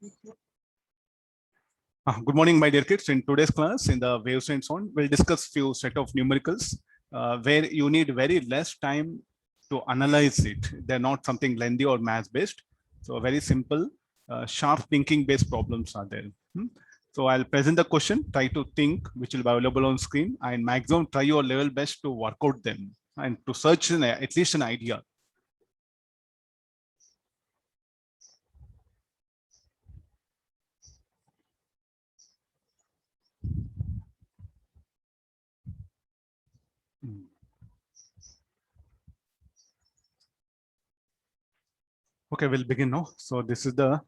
Good morning, my dear kids. In today's class, in the waves and sound, we'll discuss few set of numericals where you need very less time to analyze it. They're not something lengthy or math-based. So very simple, sharp thinking-based problems are there. So I'll present the question, try to think, which will be available on screen, and maximum try your level best to work out them and to search at least an idea. Okay, we'll begin now. So this is the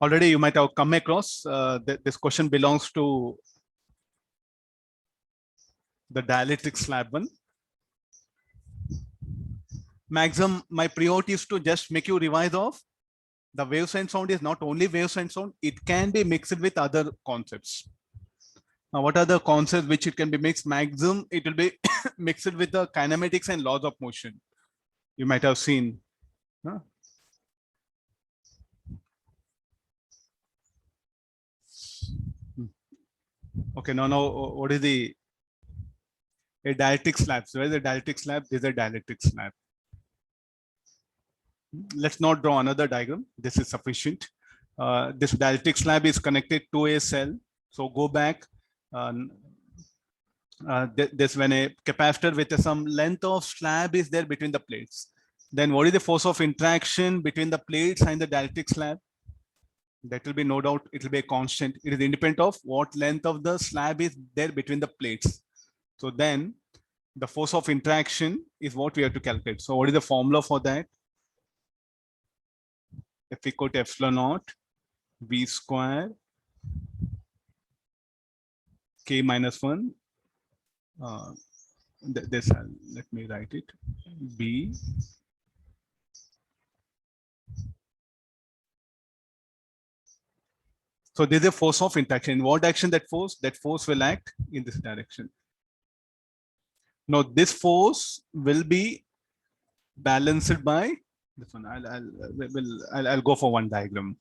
already you might have come across this question belongs to the dielectric slab one. Maximum, my priority is to just make you revise of the waves and sound is not only waves and sound, it can be mixed with other concepts. Now, what are the concepts which it can be mixed? Maximum, it will be mixed with the kinematics and laws of motion. You might have seen. Huh? Okay, now, what is a dielectric slab? So, where is the dielectric slab? This is a dielectric slab. Let's not draw another diagram. This is sufficient. This dielectric slab is connected to a cell. So go back. This when a capacitor with some length of slab is there between the plates. Then what is the force of interaction between the plates and the dielectric slab? That will be no doubt, it will be a constant. It is independent of what length of the slab is there between the plates. So then the force of interaction is what we have to calculate. So what is the formula for that? F equal to epsilon naught V square K minus 1. Let me write it. B so there's a force of interaction. In what direction that force will act in this direction. Now this force will be balanced by this one. I'll go for one diagram.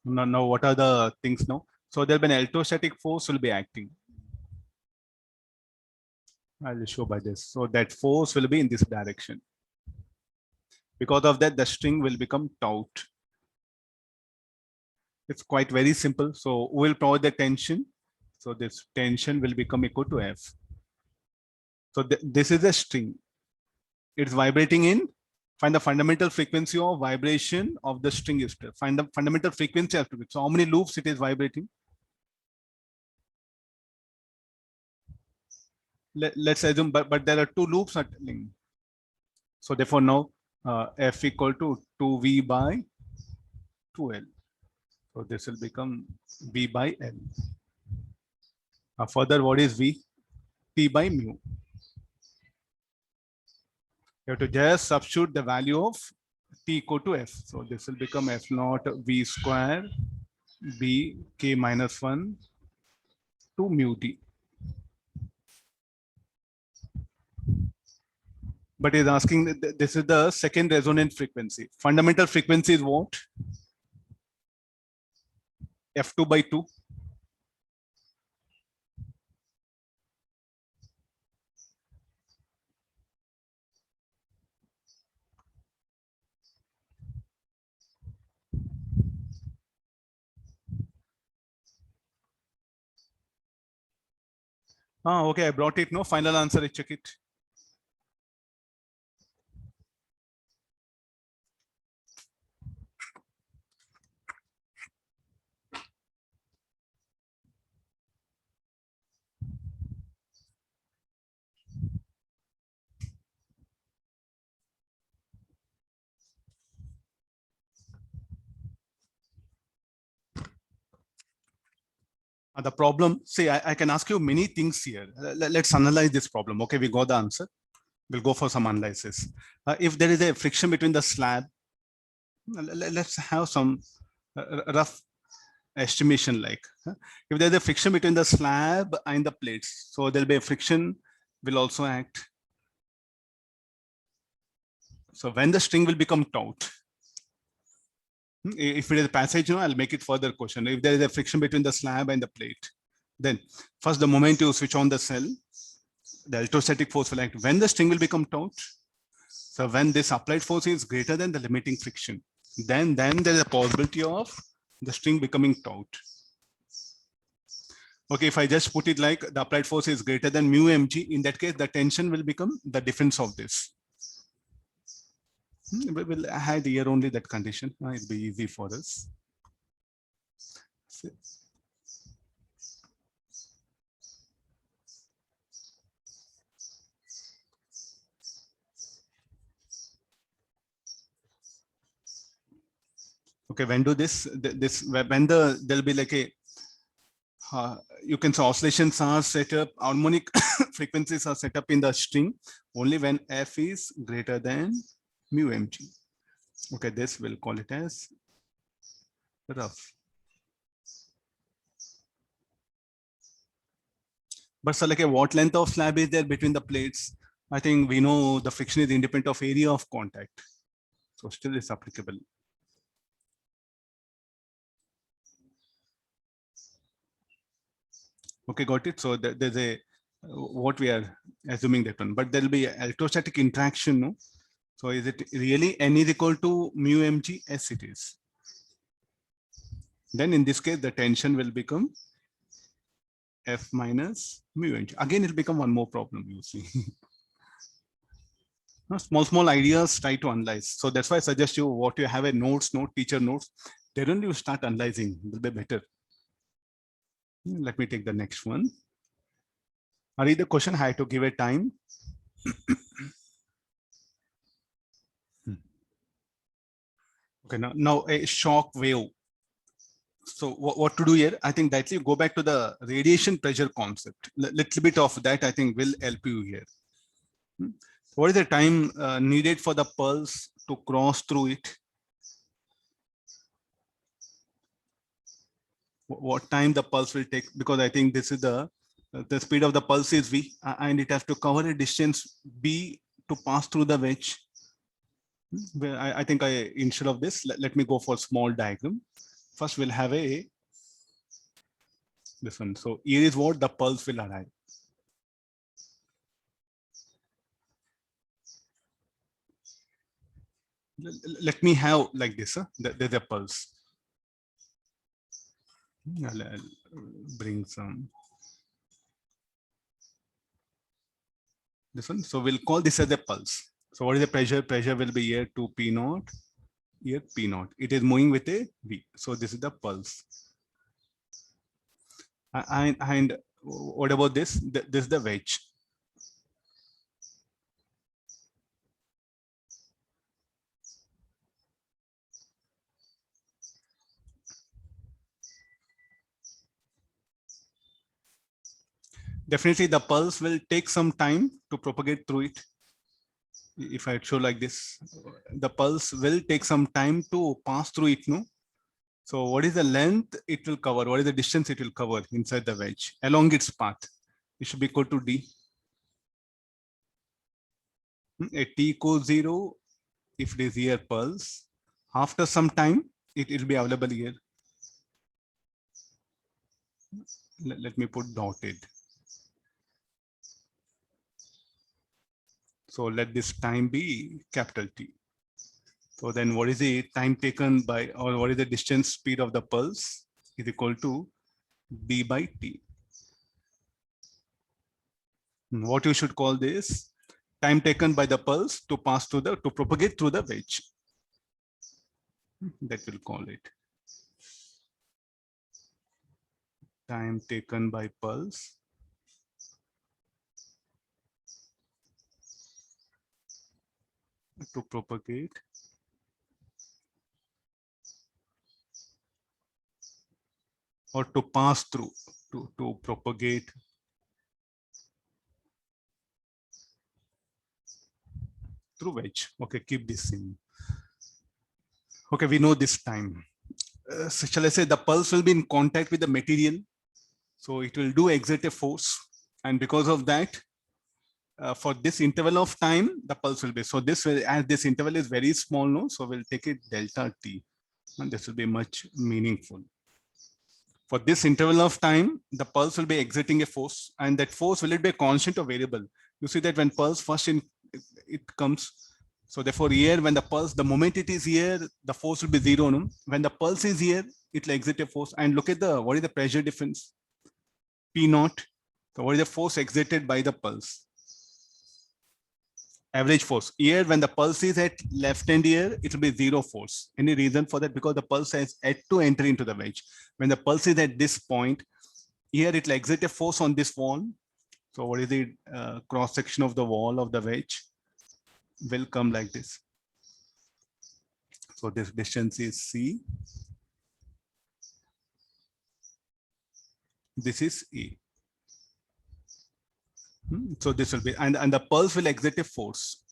Now, what are the things now? So there'll be an electrostatic force will be acting. I'll show by this. So that force will be in this direction. Because of that, the string will become taut. It's quite very simple. So we'll provide the tension. So this tension will become equal to F. So this is a string. It's vibrating in. Find the fundamental frequency of vibration of the string is. Find the fundamental frequency of it. So how many loops it is vibrating? Let's assume, but there are two loops happening. So therefore now F equal to 2V by 2L. So this will become V by L. Further, what is V? P by mu. You have to just substitute the value of T equal to F. So this will become F naught V square B K minus 1 to mu T. But is asking, this is the second resonant frequency. Fundamental frequency is what? F2 by 2. Okay, I brought it. No final answer. I check it. The problem, see, I can ask you many things here. Let's analyze this problem. Okay, we got the answer. We'll go for some analysis. If there is a friction between the slab, let's have some rough estimation like. If there's a friction between the slab and the plates, so there'll be a friction will also act. So when the string will become taut, if it is a passage, I'll make it further question. If there is a friction between the slab and the plate, then first the moment you switch on the cell, the electrostatic force will act. When the string will become taut, so when this applied force is greater than the limiting friction, then there is a possibility of the string becoming taut. Okay, if I just put it like the applied force is greater than mu mg, in that case, the tension will become the difference of this. We will add here only that condition. It'll be easy for us. Okay, when do this when there'll be like a you can say oscillations are set up, harmonic frequencies are set up in the string only when f is greater than mu mg. Okay, this we'll call it as rough. But so like what length of slab is there between the plates? I think we know the friction is independent of area of contact. So still it's applicable. Okay, got it. So there's a what we are assuming that one, but there'll be electrostatic interaction, no? So is it really n is equal to mu mg? Yes, it is. Then in this case, the tension will become F minus mu mg. Again, it'll become one more problem, you see. Small ideas try to analyze. So that's why I suggest you what you have a notes, teacher notes. Then only you start analyzing, will be better. Let me take the next one. I read the question, I have to give a time. Okay, now a shock wave. So what to do here? I think that you go back to the radiation pressure concept. Little bit of that I think will help you here. What is the time needed for the pulse to cross through it? What time the pulse will take? Because I think this is the speed of the pulse is v, and it has to cover a distance b to pass through the wedge. I think instead of this, let me go for a small diagram. First, we'll have this one. So here is what the pulse will arrive. Let me have like this. There's a pulse. I'll bring some. This one. So we'll call this as a pulse. So what is the pressure? Pressure will be here 2 P naught. Here P naught. It is moving with a V. So this is the pulse. And what about this? This is the wedge. Definitely the pulse will take some time to propagate through it. If I show like this, the pulse will take some time to pass through it, no? So what is the length it will cover? What is the distance it will cover inside the wedge along its path? It should be equal to D. A T equals 0 if it is here pulse. After some time, it will be available here. Let me put dotted. So let this time be capital T. So then what is the time taken by, or what is the distance speed of the pulse is equal to B by T. What you should call this? Time taken by the pulse to pass through to propagate through the wedge. That will call it. Time taken by pulse to propagate or to pass through to propagate through wedge. Okay, keep this in. Okay, we know this time. So shall I say the pulse will be in contact with the material, so it will do exert a force, and because of that, for this interval of time, the pulse will be. So this will, as this interval is very small, no, so we'll take it delta t, and this will be much meaningful. For this interval of time, the pulse will be exerting a force, and that force, will it be a constant or variable? You see that when pulse first it comes, so therefore here when the pulse, the moment it is here, the force will be zero. No? When the pulse is here, it will exert a force. And look at what is the pressure difference? P naught. So what is the force exerted by the pulse? Average force. Here when the pulse is at left hand here, it will be zero force. Any reason for that? Because the pulse has yet to enter into the wedge. When the pulse is at this point, here it will exert a force on this wall. So what is the cross section of the wall of the wedge? Will come like this. So this distance is C. This is A. So this will be, and the pulse will exert a force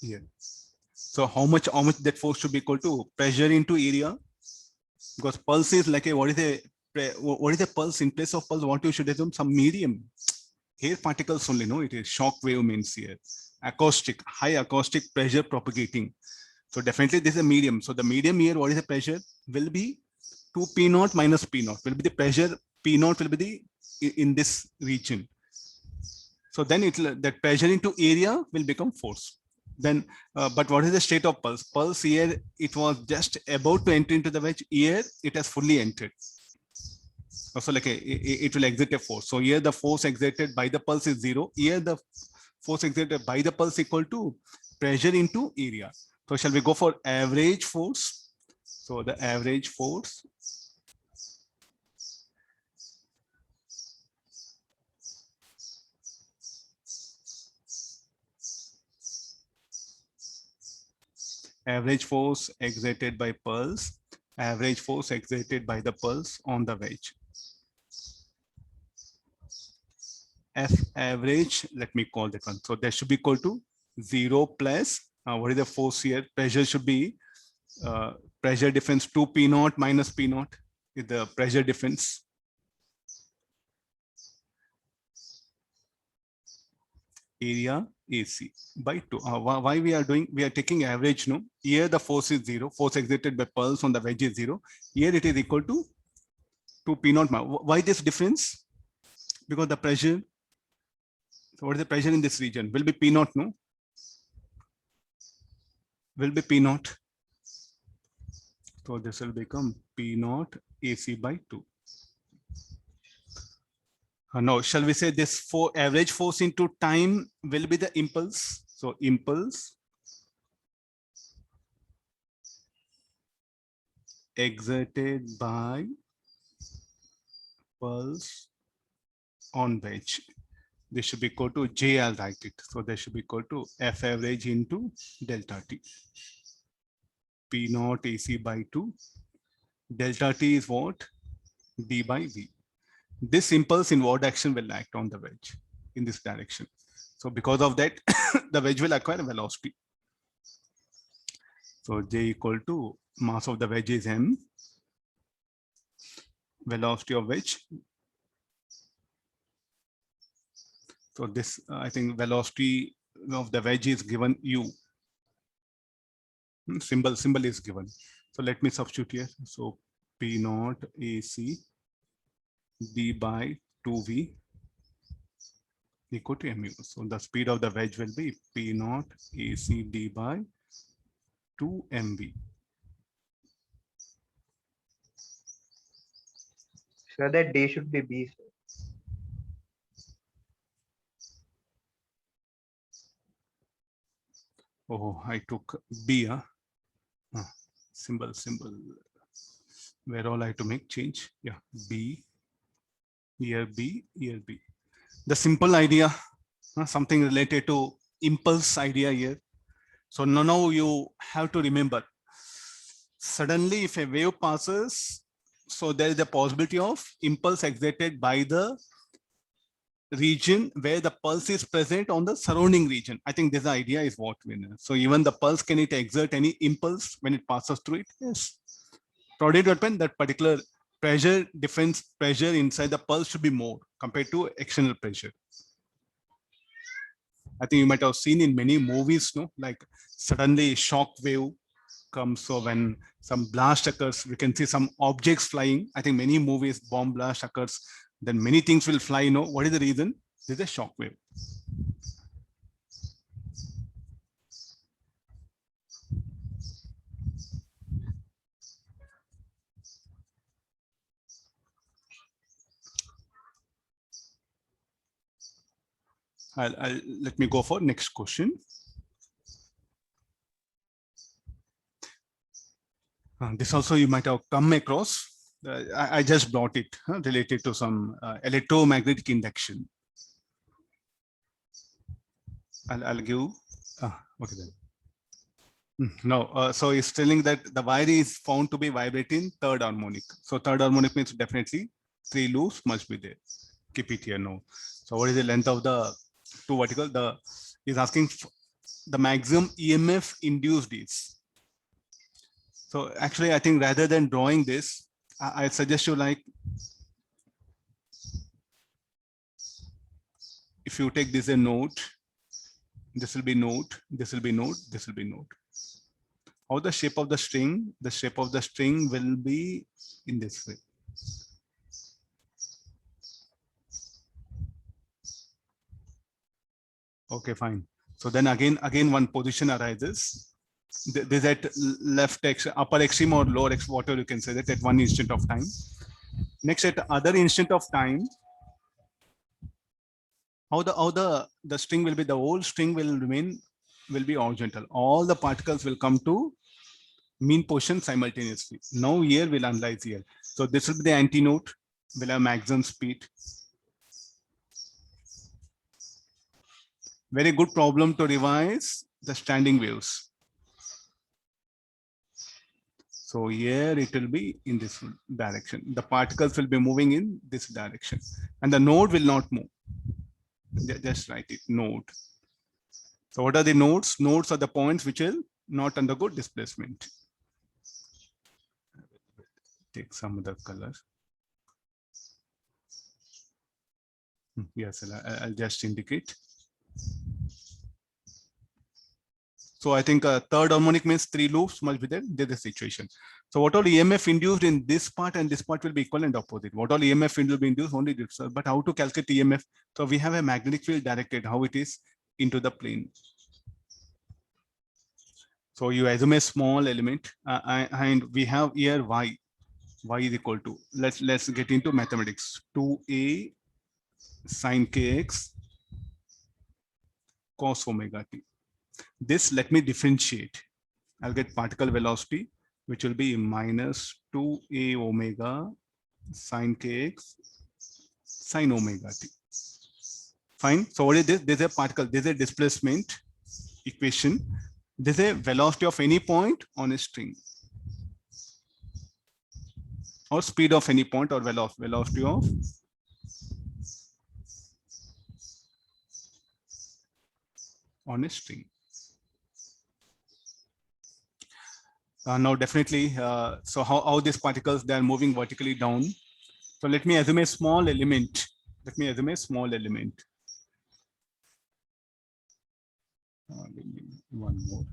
here. So how much that force should be equal to? Pressure into area, because pulse is like a, what is the pulse? In place of pulse, what you should assume? Some medium. Air particles only, no? It is shock wave means here. Acoustic, high acoustic pressure propagating. So definitely this is a medium. So the medium here, what is the pressure? Will be 2 P naught minus P naught. Will be the pressure. P naught will be the in this region. So then that pressure into area will become force. Then, but what is the state of pulse? Pulse here, it was just about to enter into the wedge. Here, it has fully entered. Also, like it will exert a force. So here, the force exerted by the pulse is zero. Here, the force exerted by the pulse equal to pressure into area. So shall we go for average force? So the average force exerted by pulse, average force exerted by the pulse on the wedge. F average, let me call that one. So that should be equal to 0 plus, what is the force here? Pressure should be pressure difference 2 P naught minus P naught is the pressure difference. Area AC by 2. Why we are taking average, no? Here the force is 0, force exerted by pulse on the wedge is 0. Here it is equal to 2 P naught. Why this difference? Because the pressure, so what is the pressure in this region? Will be P naught, no? Will be P naught. So this will become P naught AC by 2. Now, shall we say this for average force into time will be the impulse? So impulse exerted by pulse on wedge. This should be equal to J, I'll write it. So this should be equal to F average into delta T. P naught AC by 2. Delta T is what? D by V. This impulse in what action will act on the wedge? In this direction. So because of that, the wedge will acquire velocity. So J equal to mass of the wedge is M. Velocity of wedge. So this, I think velocity of the wedge is given U. Symbol is given. So let me substitute here. So P naught AC D by 2V equal to mu. So the speed of the wedge will be P naught AC D by 2 mv. So that D should be B. Sir. Oh, I took B. Symbol. Where all I have to make change? Yeah, B. Here B. Here B. The simple idea, something related to impulse idea here. So now you have to remember. Suddenly, if a wave passes, So there is a possibility of impulse exerted by the region where the pulse is present on the surrounding region. I think this idea is what we know. So even the pulse, can it exert any impulse when it passes through it? Yes. Provided that particular pressure, difference pressure inside the pulse should be more compared to external pressure. I think you might have seen in many movies, no, like suddenly shock wave comes. So when some blast occurs, we can see some objects flying. I think many movies, bomb blast occurs, then many things will fly. What is the reason? There's a shock wave. Let me go for next question. This also you might have come across. I just brought it related to some electromagnetic induction. I'll give. Okay then. No, so it's telling that the wire is found to be vibrating third harmonic. So third harmonic means definitely 3 loops must be there. Keep it here now. So what is the length of the 2 vertical? The is asking the maximum EMF induced is. So actually, I think rather than drawing this, I suggest you like, if you take this a node, this will be node, this will be node, this will be node. How the shape of the string? The shape of the string will be in this way. Okay, fine. So then again one position arises. This at left upper extreme or lower extreme, whatever you can say that at one instant of time. Next at other instant of time, how the string will be, the whole string will be horizontal. All the particles will come to mean position simultaneously. Now here we'll analyze here. So this will be the antinode, will have maximum speed. Very good problem to revise the standing waves. So here it will be in this direction. The particles will be moving in this direction and the node will not move. Just write it, node. So what are the nodes? Nodes are the points which will not undergo displacement. Take some other color. Yes, I'll just indicate. So I think third harmonic means 3 loops must be there. There's the situation. So what all EMF induced in this part and this part will be equal and opposite. What all EMF will be induced only this. But how to calculate EMF? So we have a magnetic field directed how it is into the plane. So you assume a small element and we have here y. Y is equal to, let's get into mathematics. 2a sine kx cos omega t. This let me differentiate. I'll get particle velocity, which will be minus 2a omega sine kx sine omega t. Fine. So what is this? There's a particle, there's a displacement equation. There's a velocity of any point on a string. Or speed of any point or velocity of on a string. Now definitely, so how these particles, they are moving vertically down. So let me assume a small element. Let me assume a small element. One more.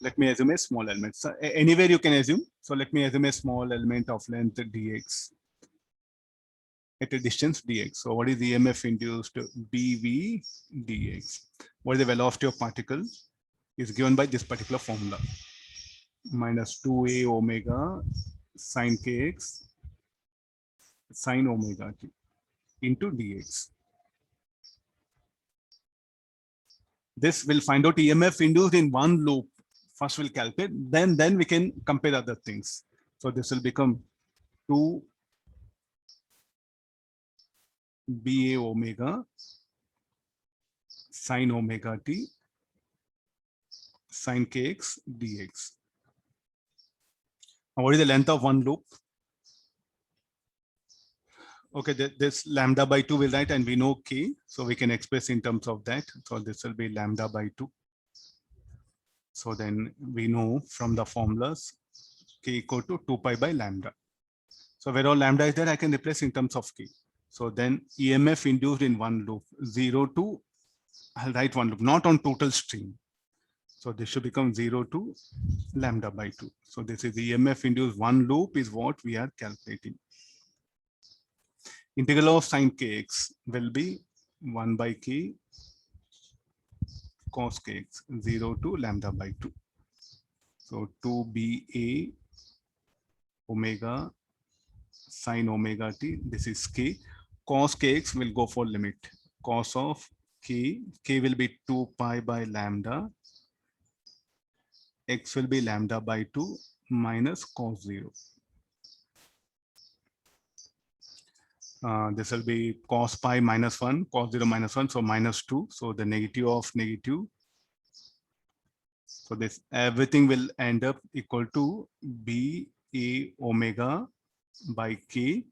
Let me assume a small element. So anywhere you can assume. So let me assume a small element of length dx at a distance dx. So what is the EMF induced? dv dx. What is the velocity of particle? Is given by this particular formula. Minus 2a omega sine kx sine omega t into dx. This will find out EMF induced in one loop. First we'll calculate, then we can compare other things. So this will become 2 ba omega sine omega t sine kx dx. Now, what is the length of one loop? Okay, this lambda by 2 will write, and we know k, so we can express in terms of that. So this will be lambda by 2. So then we know from the formulas k equal to 2 pi by lambda. So where all lambda is there, I can replace in terms of k. So then EMF induced in one loop, 0 to, I'll write one loop, not on total string. So this should become 0 to lambda by 2. So this is the EMF induced one loop is what we are calculating. Integral of sine kx will be 1 by k cos kx, 0 to lambda by 2. So 2ba omega sine omega t, this is k. Cos kx will go for limit. Cos of k will be 2 pi by lambda. X will be lambda by 2 minus cos 0. This will be cos pi minus 1, cos 0 minus 1, so minus 2. So the negative of negative. So this everything will end up equal to b a omega by k.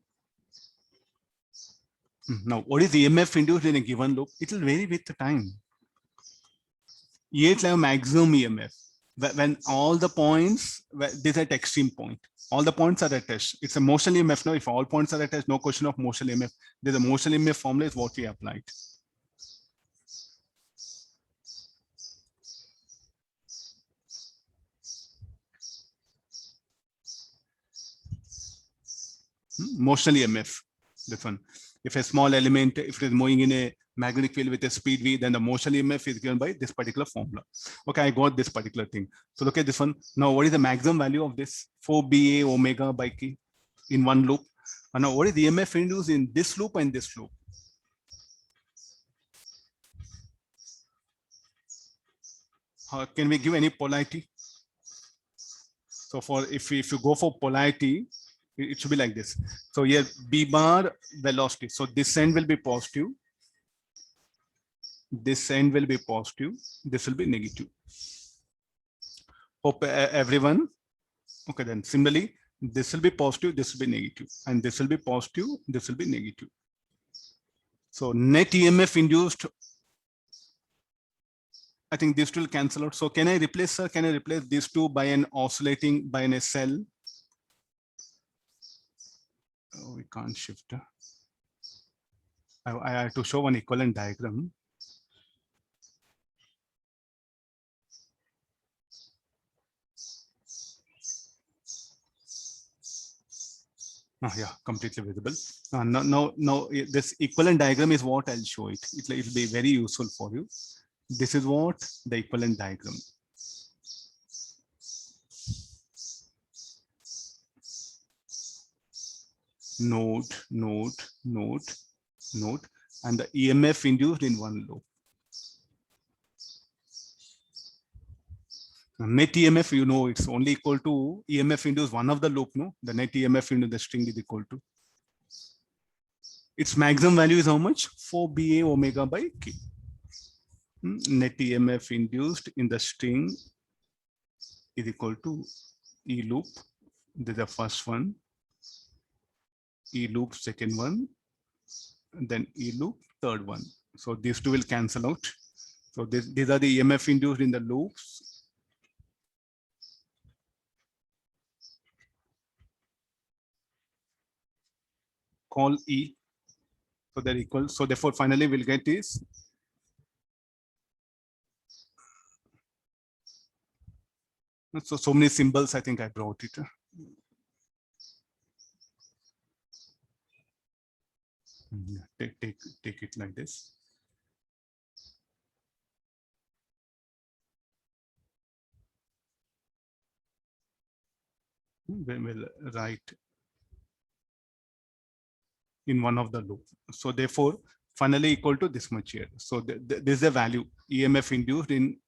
Now, what is the EMF induced in a given loop? It will vary with the time. Yet have maximum EMF when all the points, this is at extreme point. All the points are attached. It's a motion EMF now. If all points are attached, no question of motion EMF. There's a motion EMF formula is what we applied. Motional EMF, this one. If a small element, if it is moving in a magnetic field with a speed v, then the motion EMF is given by this particular formula. Okay, I got this particular thing. So look at this one. Now, what is the maximum value of this? 4ba omega by k in one loop. And now, what is the EMF induced in this loop and this loop? Can we give any polarity? So for if you go for polarity, it should be like this. So here b bar velocity. So this end will be positive. This end will be positive. This will be negative. Hope everyone. Okay, then similarly, this will be positive, this will be negative, and this will be positive, this will be negative. So net EMF induced, I think this will cancel out. So can I replace, sir? Can I replace these two by an oscillating, by an cell? Oh, we can't shift. I have to show one equivalent diagram. Oh, yeah, completely visible. No, this equivalent diagram is what I'll show it. It'll be very useful for you. This is what the equivalent diagram. Node, and the EMF induced in one loop. Net EMF, you know, it's only equal to EMF induced one of the loop, no? The net EMF into the string is equal to. Its maximum value is how much? 4ba omega by k. Net EMF induced in the string is equal to E loop. This is the first one. E loop, second one. And then E loop, third one. So these two will cancel out. So these are the EMF induced in the loops. Call E. So they're equal. So therefore, finally, we'll get is so many symbols. I think I brought it. Take it like this. We'll write in one of the loop. So therefore, finally equal to this much here. So this is the value EMF induced in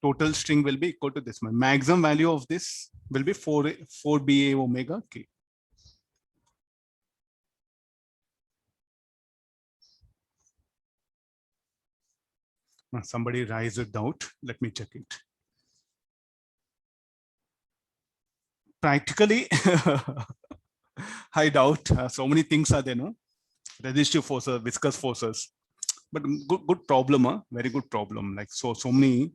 total string will be equal to this much. Maximum value of this will be 4ba omega k. Somebody raised a doubt. Let me check it. practically, I doubt. So many things are there, no? Resistive forces, viscous forces. But good problem, huh? Very good problem. Like so many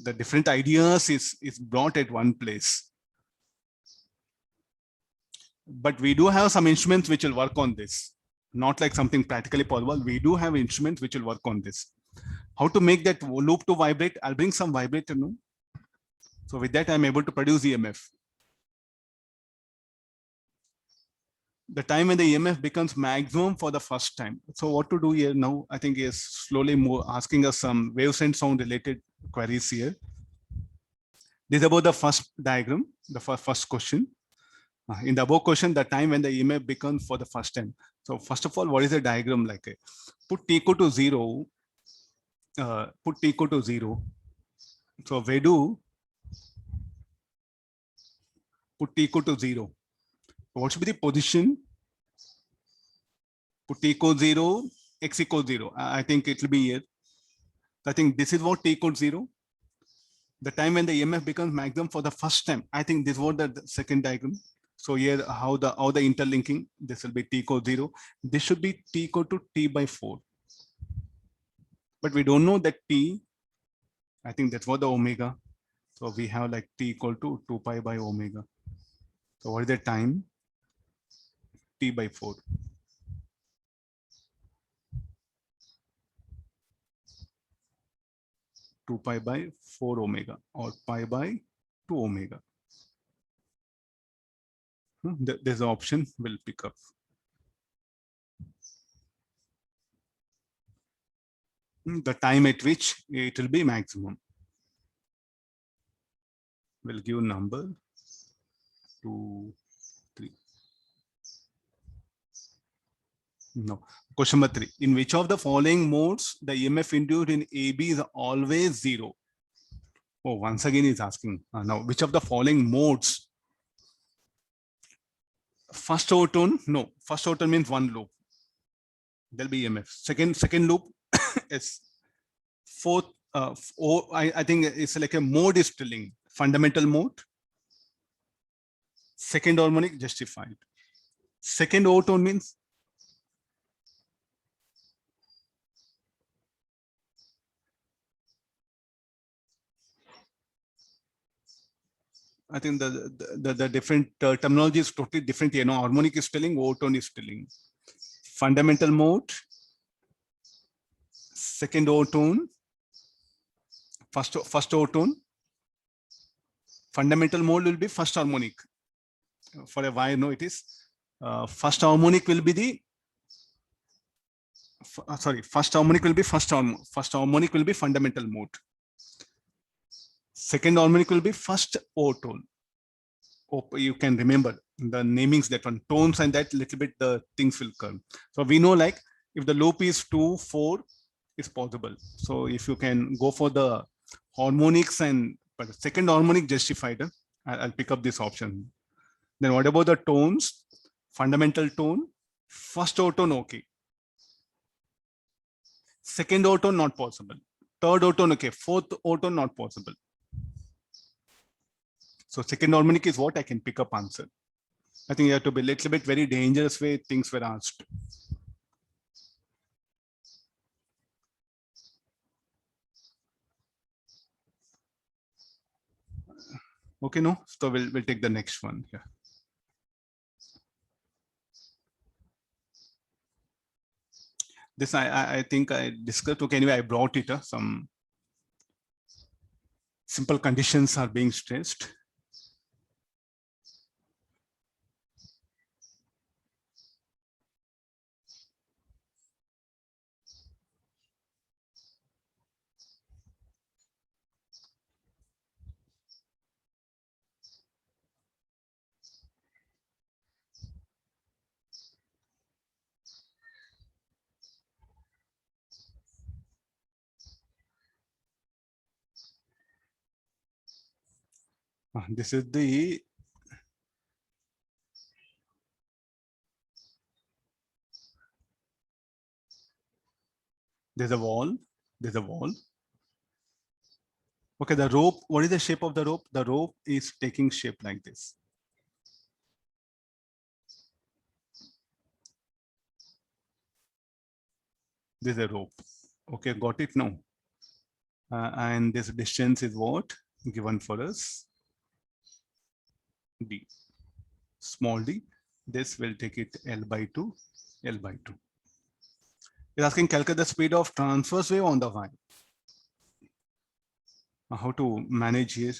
the different ideas is brought at one place. But we do have some instruments which will work on this. Not like something practically possible. We do have instruments which will work on this. How to make that loop to vibrate? I'll bring some vibrator, no? So with that, I'm able to produce EMF. The time when the EMF becomes maximum for the first time. So what to do here now? I think is slowly more asking us some waves and sound related queries here. This is about the first diagram, the first question. In the above question, the time when the EMF becomes for the first time. So first of all, what is the diagram like? Put t equal to 0. Put t equal to 0. So we do put t equal to 0. What should be the position? Put t equals 0, x equals 0. I think it will be here. I think this is what t equals 0. The time when the EMF becomes maximum for the first time. I think this was the second diagram. So here, how the interlinking, this will be t equals 0. This should be t equal to t by 4. But we don't know that t, I think that's what the omega. So we have like t equal to 2 pi by omega. So what is the time? T by 4. Two pi by 4 omega or pi by 2 omega. There's an option we'll pick up. The time at which it will be maximum. We'll give number 2, 3. No. Question number 3. In which of the following modes the EMF induced in AB is always 0? Oh, once again he's asking. Now, which of the following modes? First overtone? No. First overtone means one loop. There'll be EMF. Second loop is fourth. I think it's like a mode is telling fundamental mode. Second harmonic justified. Second overtone means I think the different terminology is totally different. You know, harmonic is telling, overtone is telling. Fundamental mode, second overtone, first overtone. Fundamental mode will be first harmonic. For a wire, no, it is first harmonic will be the first harmonic will be first harmonic will be fundamental mode. Second harmonic will be first overtone. Hope you can remember the namings, that one tones and that little bit the things will come. So we know like if the loop is 2, 4 is possible. So if you can go for the harmonics and but second harmonic justified, I'll pick up this option. Then what about the tones? Fundamental tone, first overtone, okay. Second overtone not possible. Third overtone, okay. Fourth overtone not possible. So second harmonic is what I can pick up answer. I think you have to be a little bit very dangerous way things were asked. Okay, no. So we'll take the next one. Yeah. This I think I discussed. Okay, anyway, I brought it. Some simple conditions are being stressed. This is the there's a wall. Okay, the rope, what is the shape of the rope? The rope is taking shape like this. This is a rope. Okay, got it now. And this distance is what given for us? D, small d. This will take it L by 2, L by 2. It's asking calculate the speed of transverse wave on the wire. How to manage here?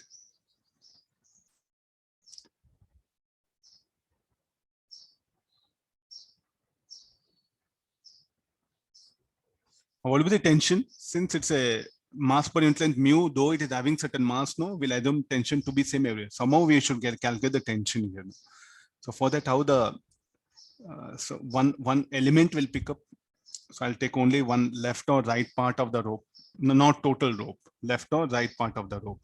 What will be the tension? Since it's a mass per unit length mu, though it is having certain mass, no, we'll assume tension to be same area. Somehow we should calculate the tension here. So for that, how the so one element will pick up. So I'll take only one left or right part of the rope, no, not total rope, left or right part of the rope.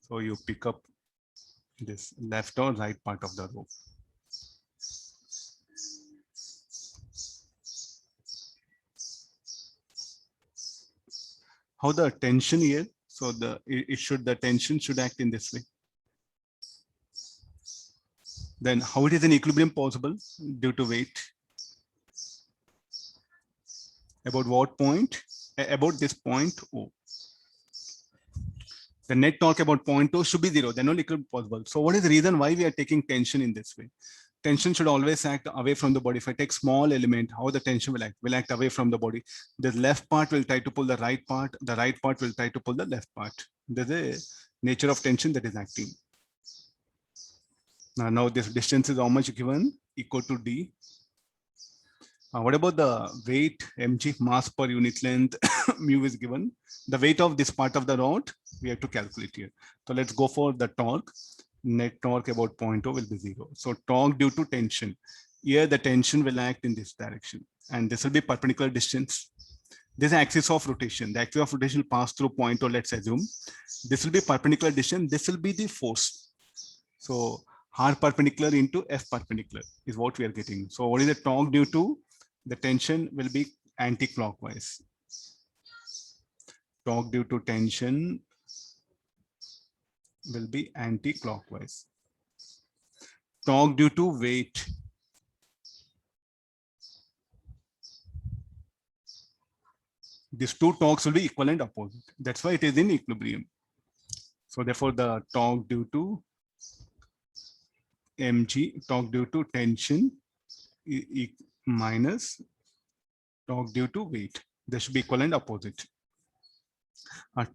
So you pick up this left or right part of the rope. How the tension here? So the tension should act in this way. Then how it is in equilibrium possible due to weight? About what point? About this point O. The net torque about point O should be 0. Then only equilibrium possible. So what is the reason why we are taking tension in this way? Tension should always act away from the body. If I take small element, how the tension will act away from the body. The left part will try to pull the right part. The right part will try to pull the left part. There's a nature of tension that is acting. Now this distance is how much given? Equal to D. What about the weight, mg, mass per unit length, mu is given. The weight of this part of the rod, we have to calculate here. So let's go for the torque. Net torque about 0.0 will be 0. So torque due to tension. Here the tension will act in this direction. And this will be perpendicular distance. This axis of rotation. The axis of rotation will pass through 0.0, let's assume. This will be perpendicular distance. This will be the force. So R perpendicular into F perpendicular is what we are getting. So what is the torque due to? The tension will be anti-clockwise. Torque due to tension will be anti-clockwise. Torque due to weight. These two torques will be equal and opposite. That's why it is in equilibrium. So therefore the torque due to mg, torque due to tension minus torque due to weight. They should be equal and opposite.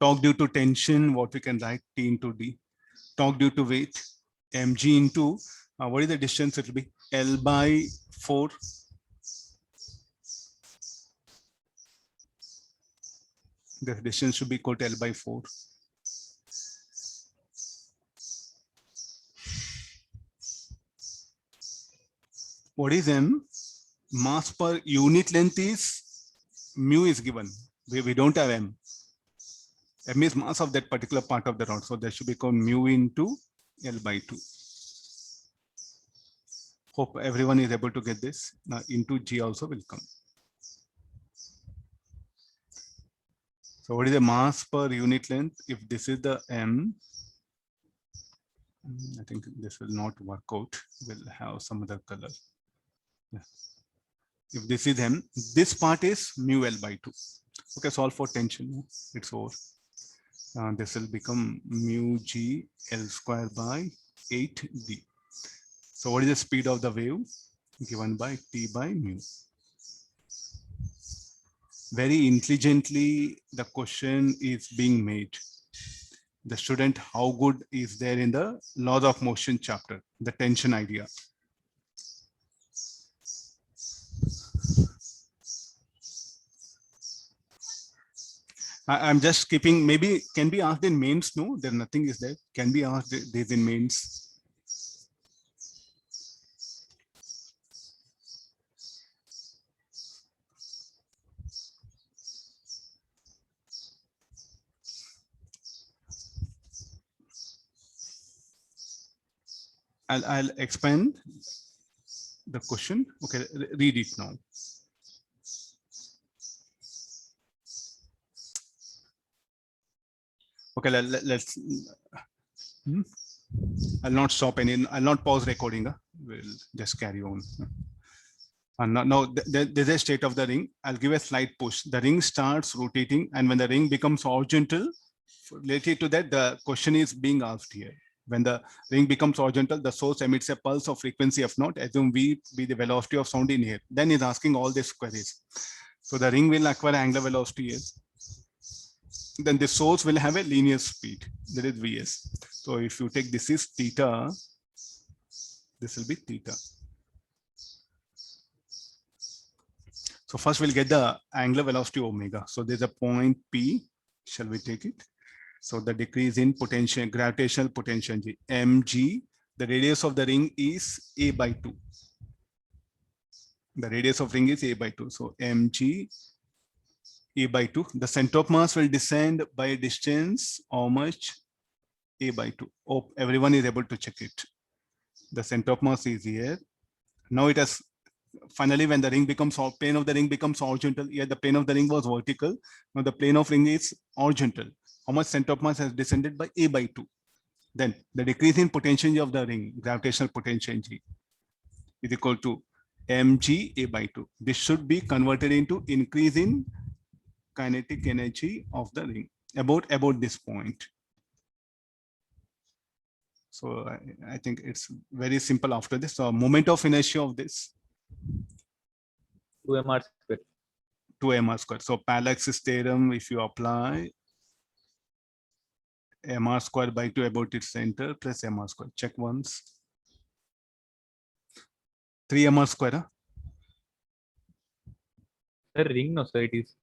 Torque due to tension, what we can write T into D. Torque due to weight, mg into, what is the distance? It will be L by 4. The distance should be equal to L by 4. What is M? Mass per unit length is mu is given. We don't have M. M is mass of that particular part of the rod. So that should become mu into L by 2. Hope everyone is able to get this. Now into G also will come. So what is the mass per unit length? If this is the M, I think this will not work out. We'll have some other color. Yeah. If this is M, this part is mu L by 2. Okay, solve for tension. It's over. This will become mu G L square by 8D. So what is the speed of the wave? Given by T by mu. Very intelligently, the question is being made. The student, how good is there in the laws of motion chapter, the tension idea. I'm just skipping, maybe can be asked in mains. No, there nothing is there. Can be asked this in mains. I'll expand the question. Okay, read it now. Okay, let's. I'll not stop any. I'll not pause recording. We'll just carry on. And now there's a state of the ring. I'll give a slight push. The ring starts rotating, and when the ring becomes horizontal, related to that, the question is being asked here. When the ring becomes horizontal, the source emits a pulse of frequency f naught. Assume v be the velocity of sound in here. Then he's asking all these queries. So the ring will acquire angular velocity here. Then the source will have a linear speed, that is Vs. So if you take this is theta, this will be theta. So first we'll get the angular velocity omega. So there's a point P, shall we take it? So the decrease in potential, gravitational potential G, mg, the radius of the ring is a by 2. The radius of ring is a by 2. So mg a by 2. The center of mass will descend by a distance how much? A by 2. Oh, everyone is able to check it. The center of mass is here. Now it has finally, when the ring becomes plane of the ring becomes horizontal. Here the plane of the ring was vertical. Now the plane of ring is horizontal. How much center of mass has descended by a by 2? Then the decrease in potential of the ring, gravitational potential G, is equal to mg a by 2. This should be converted into increase in kinetic energy of the ring about this point. So I think it's very simple after this. So moment of inertia of this 2mr square. 2mr square. So parallaxis theorem, if you apply mr square by 2 about its center plus mr square. Check once. 3mr square. Huh? Sir, ring no, sir, it is.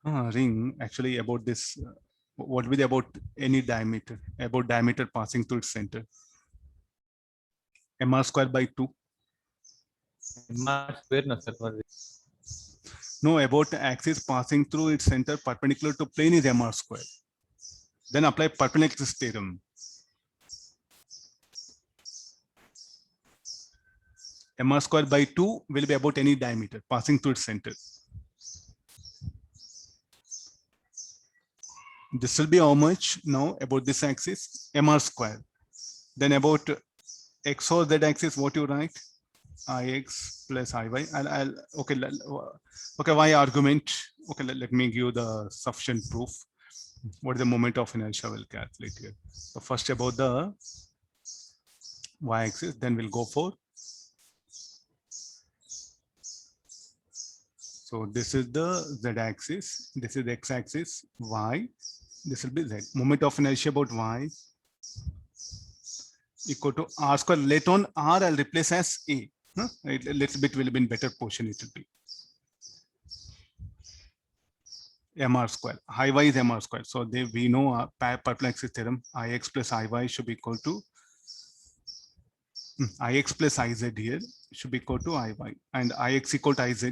Ring actually about this. What will be about any diameter? About diameter passing through its center. mr square by 2. mr square no, sir. No, about the axis passing through its center perpendicular to plane is mr square. Then apply perpendicular theorem. mr square by 2 will be about any diameter passing through its center. This will be how much now about this axis? mr square. Then about x or z axis, what you write? Ix plus iy. I'll okay. Okay, y argument. Okay, let me give you the sufficient proof. What is the moment of inertia? We'll calculate here. So first about the y-axis, then we'll go for. So this is the z-axis. This is the x-axis. Y. This will be z. Moment of inertia about y equal to r square. Later on, r I'll replace as a. A little bit will be in better portion. It will be mr square. Iy is mr square. So we know perplexity theorem. Ix plus iy should be equal to ix plus iz here should be equal to iy, and ix equal to iz.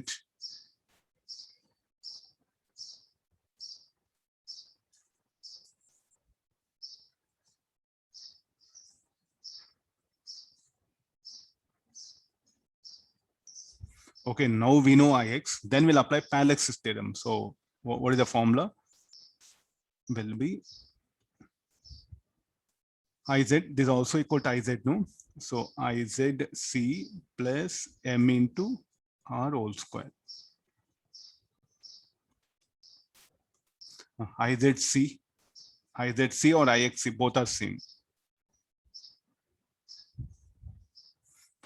Okay, now we know ix. Then we'll apply parallaxis theorem. So what is the formula? Will be iz. This is also equal to iz, no? So izc plus m into r whole square. Izc or ixc, both are same.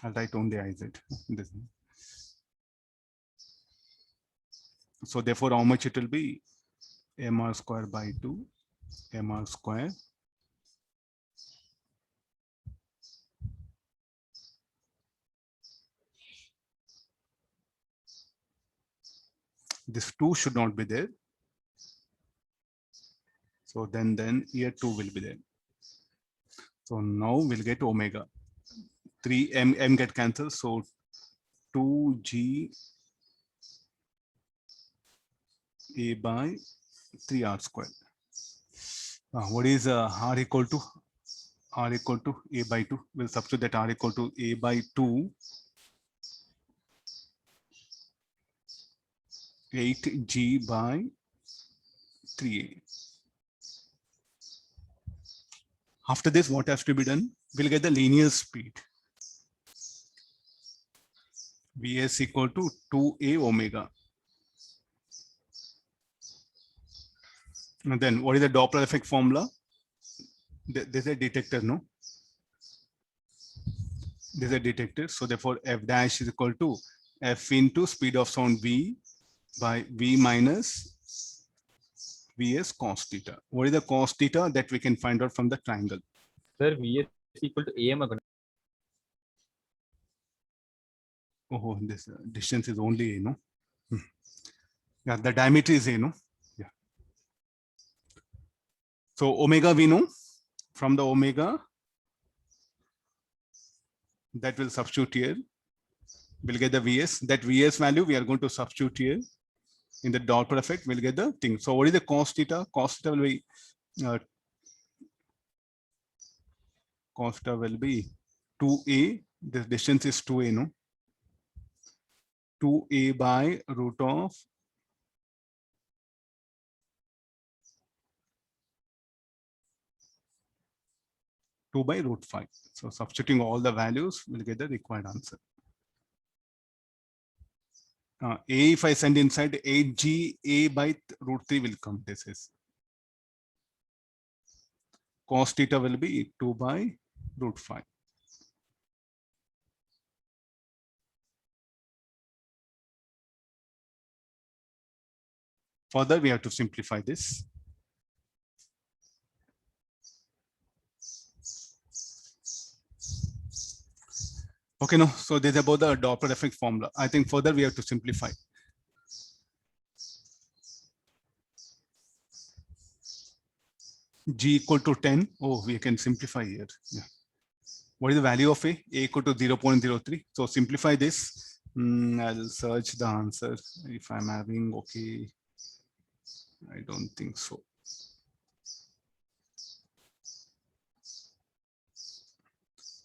I'll write only iz. So therefore, how much it will be? mr square by 2 mr square this 2 should not be there. So then here 2 will be there. So now we'll get omega. 3 m get cancelled. So 2g a by 3r square. What is r equal to? R equal to a by 2. We'll substitute that r equal to a by 2. 8g by 3a. After this, what has to be done? We'll get the linear speed. Vs equal to 2a omega. And then what is the Doppler effect formula? There's a detector, no? There's a detector. So therefore, f dash is equal to f into speed of sound v by v minus vs cos theta. What is the cos theta that we can find out from the triangle? Sir, Vs equal to AM. Oh, this distance is only a, no? Yeah, the diameter is a, no? Yeah. So omega we know. From the omega, that will substitute here. We'll get the Vs. That Vs value we are going to substitute here. In the Doppler effect, we'll get the thing. So what is the cos theta? Cos theta will be 2a. The distance is 2a, no? 2a by root of 2 by root 5. So substituting all the values, we'll get the required answer. A, if I send inside 8g, a by root 3 will come. This is cos theta will be 2 by root 5. Further, we have to simplify this. Okay, no, so this is about the Doppler effect formula. I think further we have to simplify. G equal to 10. Oh, we can simplify here. Yeah. What is the value of A? A equal to 0.03. So simplify this. I'll search the answer if I'm having, okay. I don't think so.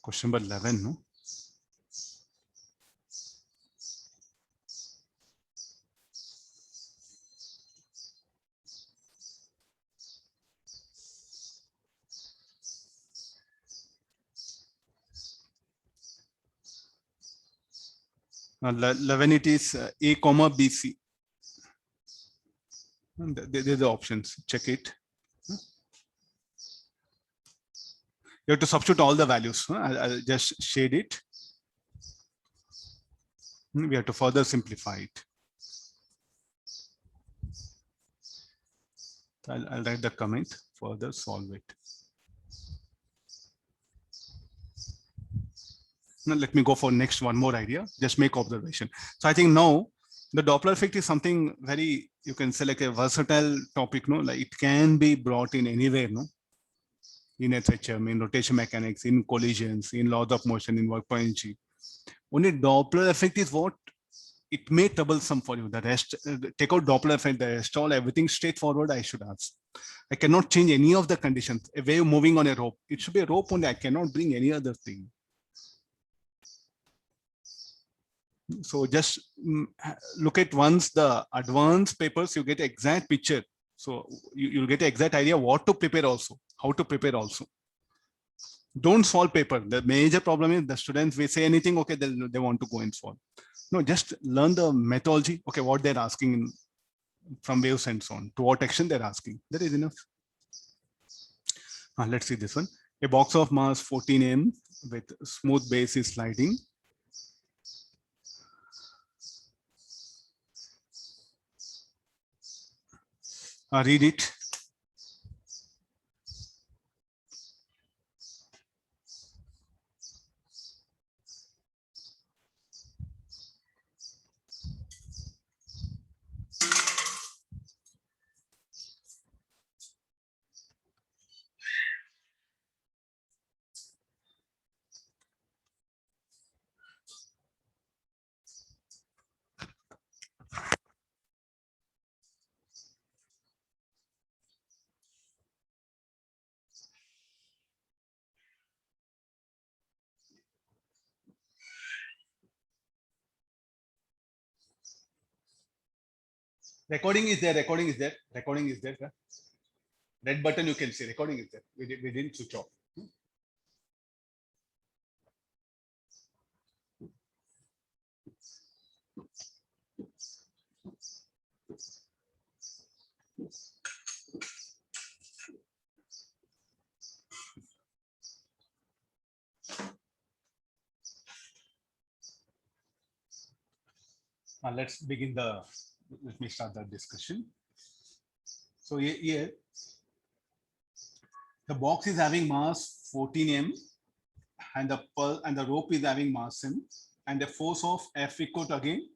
Question number 11, no? Now, 11 it is A comma BC. And there are the options. Check it. You have to substitute all the values. I'll just shade it. We have to further simplify it. I'll write the comment, further solve it. Now let me go for next one more idea. Just make observation. So I think now the Doppler effect is something very, you can say like a versatile topic, no? Like it can be brought in anywhere, no? In SHM, in rotation mechanics, in collisions, in laws of motion, in work point G. Only Doppler effect is what it may troublesome for you. The rest, take out Doppler effect, the rest, all everything straightforward. I should ask. I cannot change any of the conditions. A wave moving on a rope. It should be a rope only. I cannot bring any other thing. So just look at once the advanced papers, you get exact picture. So you'll get an exact idea what to prepare also, how to prepare also. Don't solve paper. The major problem is the students, we say anything, okay, they want to go and solve. No, just learn the methodology. Okay, what they're asking from waves and so on. To what extent they're asking. That is enough. Let's see this one. A box of mass 14 m with smooth base is sliding. Read it. Recording is there. Recording is there. Recording is there. Sir. Red button you can see. Recording is there. We didn't switch off. Let's begin the, let me start the discussion. So here, the box is having mass 14 m, and the rope is having mass m, and the force of F equal to again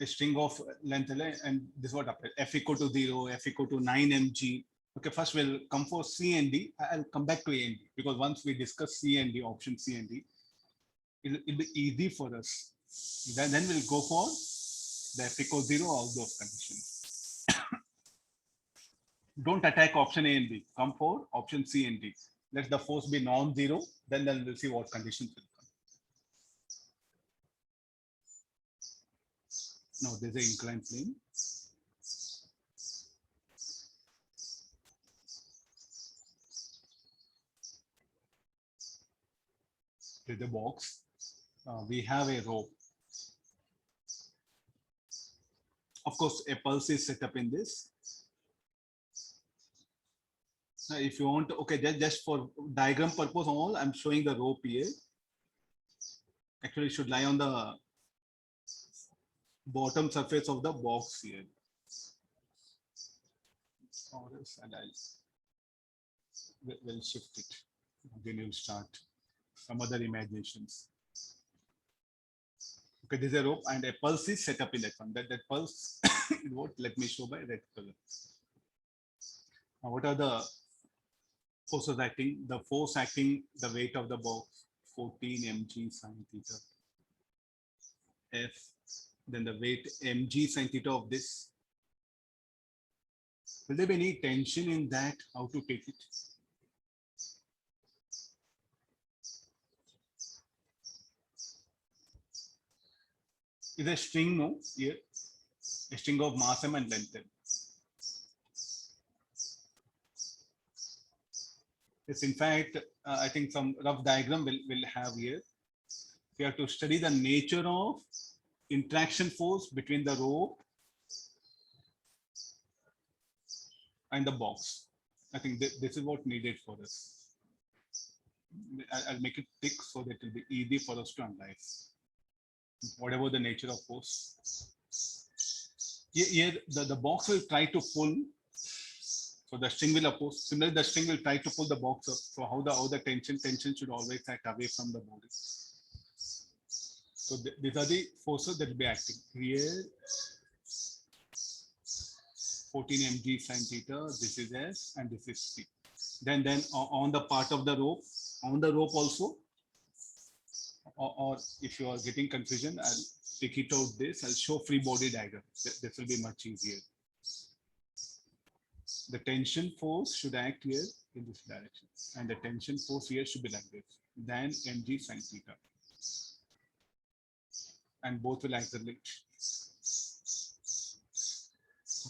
a string of length L, and this is what applies. F equal to 0, F equal to 9 mg. Okay, first we'll come for C and D. I'll come back to A and D because once we discuss C and D, option C and D, it'll be easy for us. Then we'll go for the F equals 0, all those conditions. Don't attack option A and B. Come for option C and D. Let the force be non-zero. Then we'll see what conditions will come. No, there's an inclined plane. There's the box. We have a rope. Of course, a pulse is set up in this. Now, if you want to, okay, just for diagram purpose, all I'm showing the rope here. Actually, it should lie on the bottom surface of the box here. Or else, and we'll shift it. Then you'll start some other imaginations. Okay, there's a rope and a pulse is set up in that one. That pulse is what? Let me show by red color. Now, what are the forces acting? The force acting, the weight of the box, 14 mg sine theta. F, then the weight mg sine theta of this. Will there be any tension in that? How to take it? Is a string, no? Here, a string of mass m and length m. Yes, in fact, I think some rough diagram will have here. We have to study the nature of interaction force between the rope and the box. I think this is what needed for us. I'll make it thick so that it will be easy for us to analyze whatever the nature of force. Here the box will try to pull. So the string will oppose. Similarly, the string will try to pull the box up. So how the tension should always act away from the body. So these are the forces that will be acting. Here, 14 mg sine theta. This is S and this is P. Then on the part of the rope, also. Or if you are getting confusion, I'll take it out this. I'll show free body diagram. This will be much easier. The tension force should act here in this direction, and the tension force here should be like this. Then mg sine theta, and both will accelerate.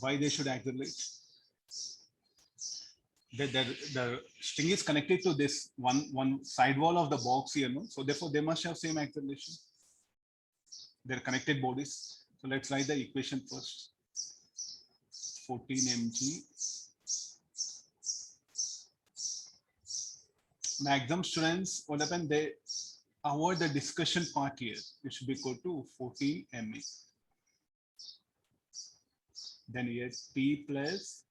Why they should accelerate? The string is connected to this one side wall of the box here, no? So therefore they must have same acceleration. They're connected bodies. So let's write the equation first. 14 mg. Maximum students, what happened? They avoid the discussion part here. It should be equal to 14 ma. Then here P plus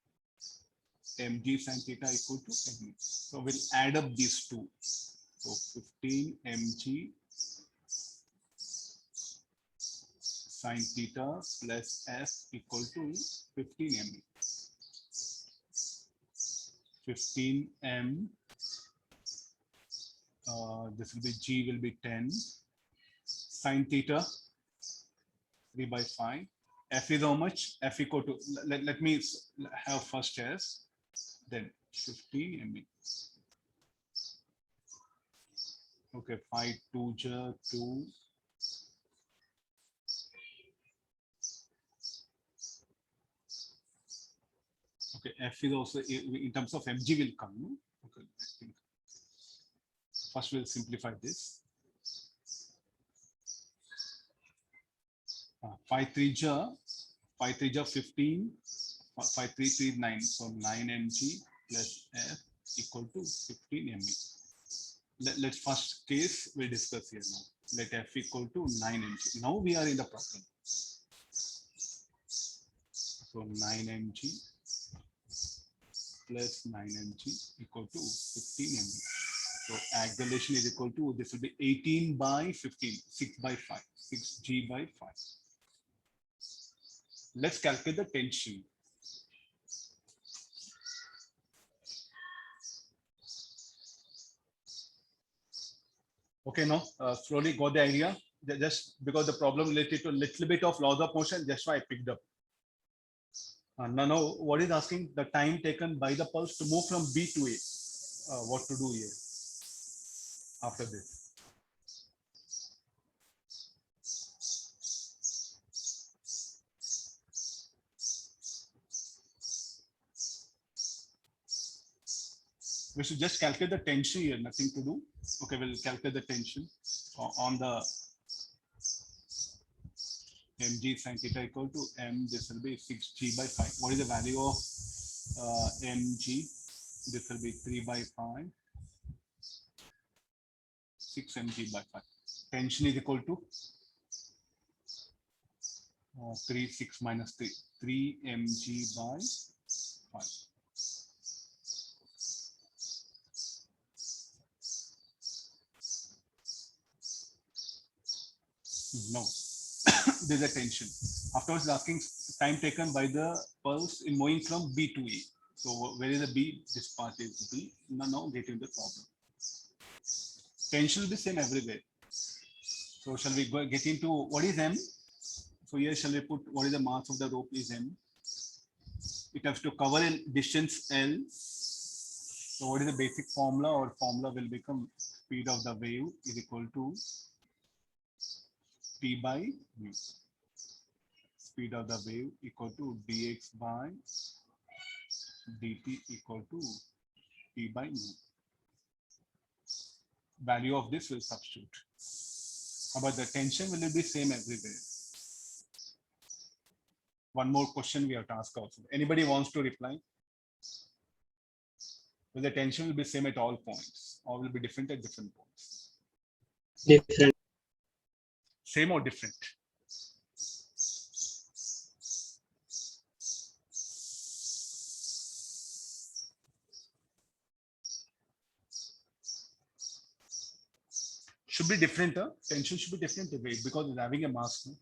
mg sine theta equal to ma. So we'll add up these two. So 15 mg sine theta plus f equal to 15 ma. 15 m. This will be G will be 10 sine theta 3 by 5. F is how much? F equal to, let me have first S, then 15 ME. Okay, 5 2 j 2. Okay, F is also in terms of mg will come. No? Okay, I think first we'll simplify this. 5 3 j 15, 5 3 3 9, so 9 mg plus F equal to 15 me. Let's first case we'll discuss here now. let F equal to 9 mg. Now we are in the problem. So 9 mg plus 9 mg equal to 15 mg. So acceleration is equal to, this will be 18 by 15, 6 by 5, 6g by 5. Let's calculate the tension. Okay, now slowly got the idea. Just because the problem related to a little bit of laws of motion, that's why I picked up. Now, what is asking? The time taken by the pulse to move from B to A. What to do here after this? We should just calculate the tension here, nothing to do. Okay, we'll calculate the tension on the mg sin theta equal to m, this will be 6g by 5. What is the value of mg? This will be 3 by 5, 6 mg by 5. Tension is equal to 3, 6 minus 3, 3 mg by 5. No, there's a tension. Afterwards, asking time taken by the pulse in moving from B to A. So where is the B? This part is B. Now getting the problem. Tension will be same everywhere. So shall we go get into what is M? So here shall we put what is the mass of the rope is M? It has to cover a distance L. So what is the basic formula? Our formula will become speed of the wave is equal to P by mu. Speed of the wave equal to dx by dt equal to P by mu. Value of this will substitute. But the tension will be same everywhere. One more question we have to ask also. Anybody wants to reply? Well, the tension will be same at all points or will be different at different points? Different. Same or different? Should be different. Tension should be different because it's having a mass. No?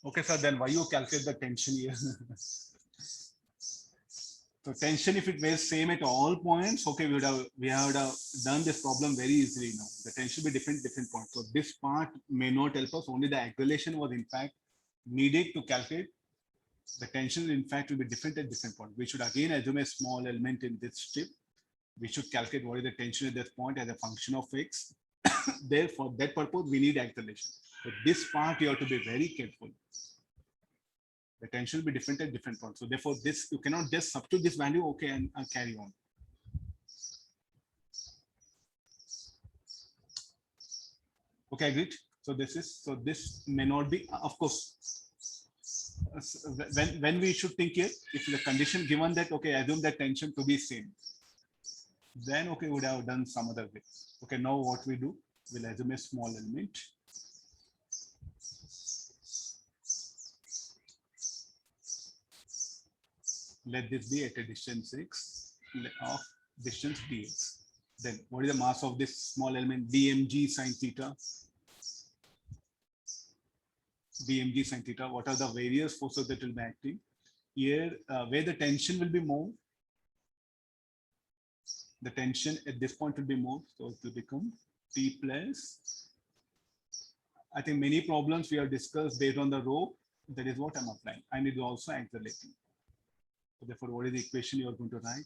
Okay, sir, then why you calculate the tension here? So tension, if it was same at all points, okay, we would have done this problem very easily now. The tension will be different points. So this part may not help us. Only the acceleration was in fact needed to calculate. The tension in fact will be different at different points. We should again assume a small element in this strip. We should calculate what is the tension at this point as a function of x. Therefore, that purpose we need acceleration. But this part you have to be very careful. The tension will be different at different points. So therefore, this you cannot just substitute this value, okay, and carry on. Okay, agreed. So this may not be, of course. When we should think here, if the condition given that okay, assume that tension to be same, then okay, we would have done some other way. Okay, now what we do, we'll assume a small element. Let this be at a distance x of distance dx. Then what is the mass of this small element? dmg sin theta. dmg sin theta. What are the various forces that will be acting? Here, where the tension will be moved, the tension at this point will be moved, so it will become T plus. I think many problems we have discussed based on the rope. That is what I'm applying, and it is also accelerating. So therefore, what is the equation you are going to write?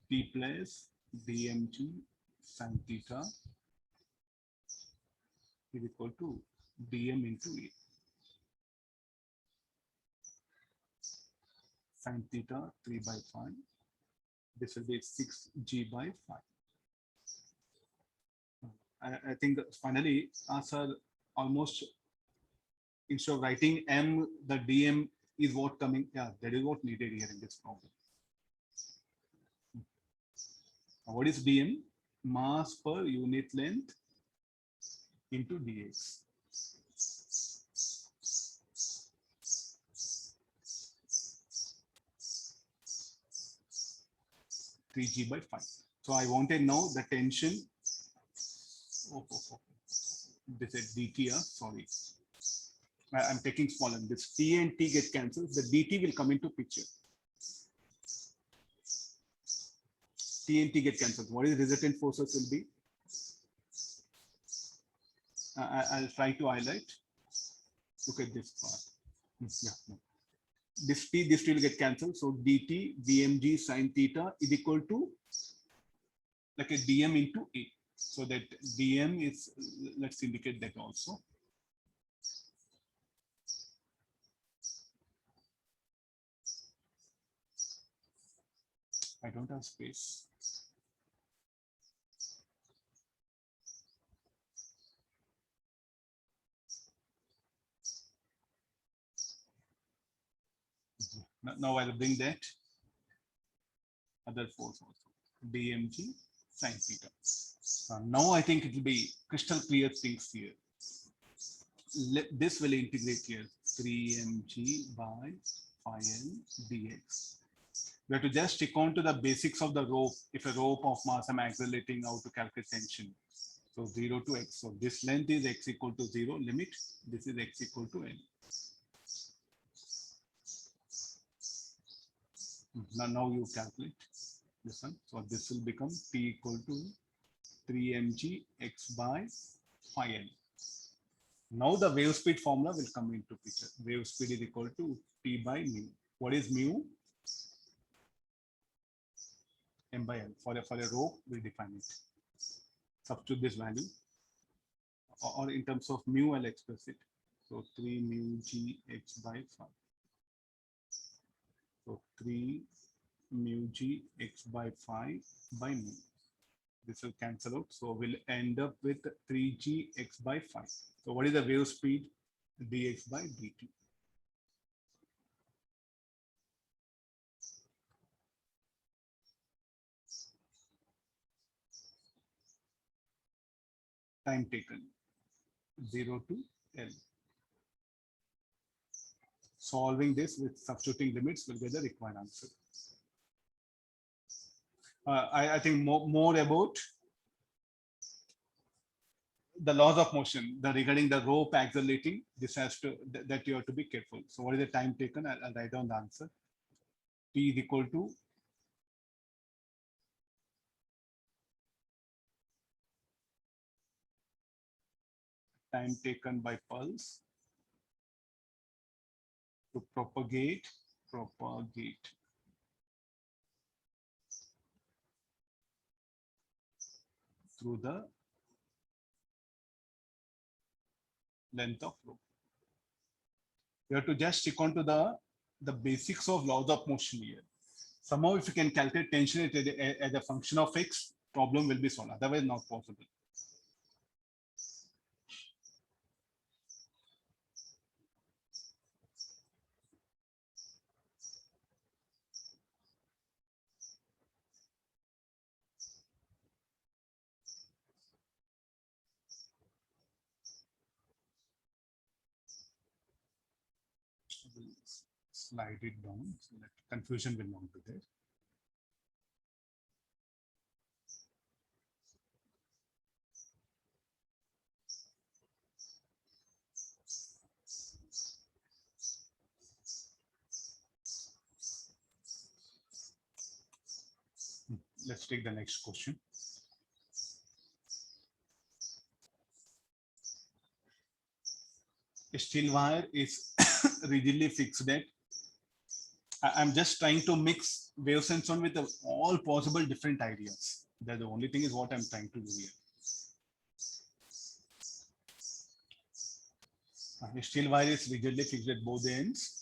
T plus dmg sin theta is equal to dm into a. Sin theta 3 by 5. This will be 6g by 5. I think finally, sir, almost instead of writing m, the dm is what coming. Yeah, that is what needed here in this problem. What is dm? Mass per unit length into dx. 3g by 5. So I want to know the tension. This is dt. Sorry, I'm taking small and this t and t get cancelled. The dt will come into picture. T and t get cancelled. What is resultant forces will be? I'll try to highlight. Look at this part. Yeah, no. This t will get cancelled. So dt bmg sine theta is equal to like a dm into a. So that dm is, let's indicate that also. I don't have space. Now I'll bring that other force also. dmg sine theta. Now I think it will be crystal clear things here. This will integrate here 3mg by phi l dx. We have to just stick on to the basics of the rope. If a rope of mass I'm accelerating, how to calculate tension. So 0 to x. So this length is x equal to 0 limit. This is x equal to n. Now you calculate this one. So this will become p equal to 3mg x by phi l. Now the wave speed formula will come into picture. Wave speed is equal to p by mu. What is mu? M by L. For a rope, we define it. Substitute this value. Or in terms of mu, I'll express it. So 3 mu g x by 5. So 3 mu g x by 5 by mu. This will cancel out. So we'll end up with 3g x by 5. So what is the wave speed? Dx by dt. Time taken 0 to L. Solving this with substituting limits will get the required answer. I think more about the laws of motion, regarding the rope accelerating. This has to that you have to be careful. So what is the time taken? I'll write down the answer. T is equal to time taken by pulse to propagate through the length of rope. You have to just stick on to the basics of laws of motion here. Somehow, if you can calculate tension as a function of x, problem will be solved. Otherwise, not possible. We'll slide it down so that confusion will not be there. Let's take the next question. A steel wire is rigidly fixed at. I'm just trying to mix waves and sound with all possible different ideas. That the only thing is what I'm trying to do here. A steel wire is rigidly fixed at both ends.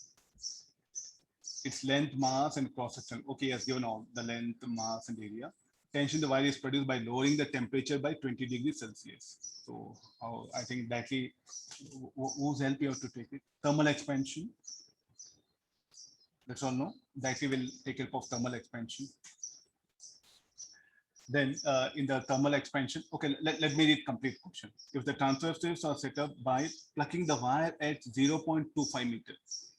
Its length, mass, and cross section. Okay, has given all the length, mass, and area. Tension the wire is produced by lowering the temperature by 20 degrees Celsius. So I think that whose help you have to take it? Thermal expansion. That's all. No, that will take help of thermal expansion. Then in the thermal expansion, okay, let me read complete question. If the transistors are set up by plucking the wire at 0.25 meters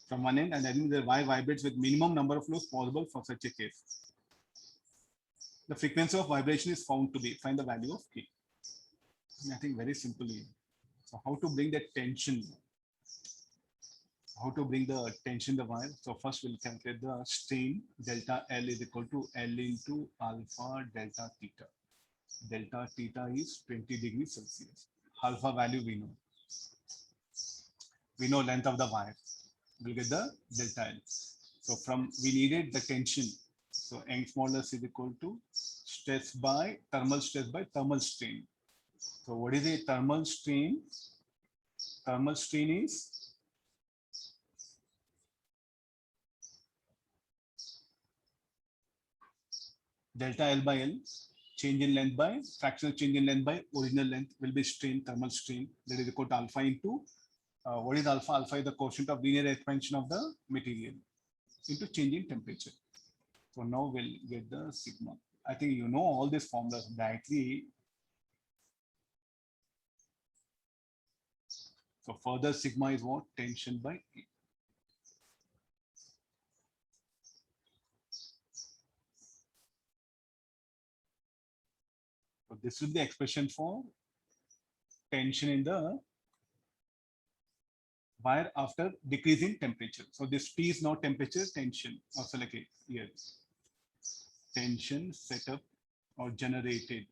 from one end and then the wire vibrates with minimum number of loops possible for such a case. The frequency of vibration is found to be, find the value of K. I think very simply. So how to bring that tension? How to bring the tension in the wire? So first we'll calculate the strain. Delta L is equal to L into alpha delta theta. Delta theta is 20 degrees Celsius. Alpha value we know. We know length of the wire. We'll get the delta L. So from we needed the tension. So Young's modulus is equal to stress by thermal strain. So what is a thermal strain? Thermal strain is delta L by L, change in length by fractional change in length by original length will be strain, thermal strain. That is equal to alpha into what is alpha? Alpha is the quotient of linear expansion of the material into change in temperature. So now we'll get the sigma. I think you know all these formulas directly. So further sigma is what? Tension by A. So this will be the expression for tension in the wire after decreasing temperature. So this T is not temperature, tension. Also like here, tension set up or generated.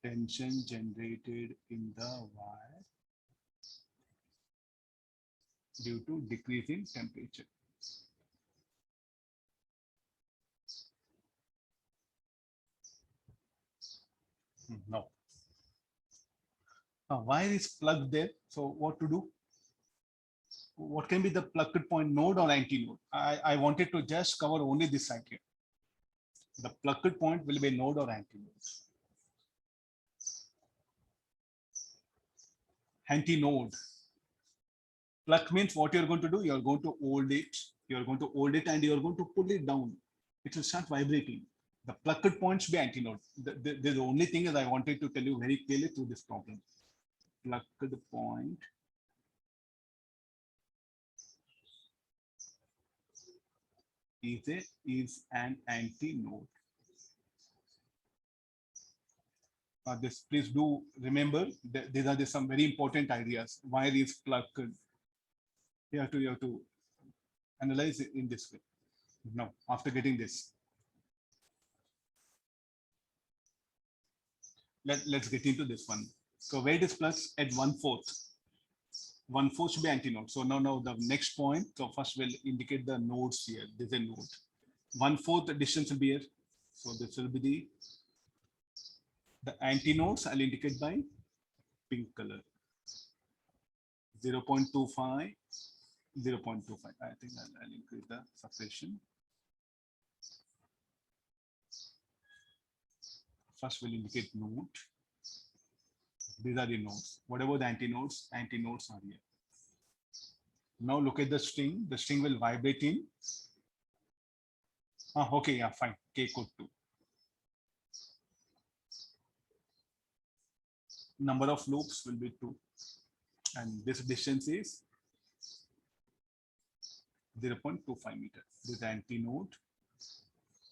Tension generated in the wire due to decreasing temperature. No. Wire is plugged there. So what to do? What can be the plugged point, node or antinode? I wanted to just cover only this side here. The plugged point will be node or antinode. Antinode. Plug means what you're going to do, you're going to hold it, and you're going to pull it down. It will start vibrating. The plugged points be antinode. The only thing is I wanted to tell you very clearly through this problem. Plugged point is an antinode. This please do remember that these are some very important ideas. Wire is plugged. You have to analyze it in this way. Now, after getting this, let's get into this one. So where it is plugged at 1/4. 1/4 should be antinode. So now the next point. So first we'll indicate the nodes here. There's a node. 1/4 distance will be here. So this will be the antinodes. I'll indicate by pink color. 0.25, 0.25. I think I'll increase the separation. First we'll indicate node. These are the nodes. Whatever the antinodes are here. Now look at the string. The string will vibrate in. Okay, yeah, fine. K code 2. Number of loops will be 2. And this distance is 0.25 meters. This is antinode,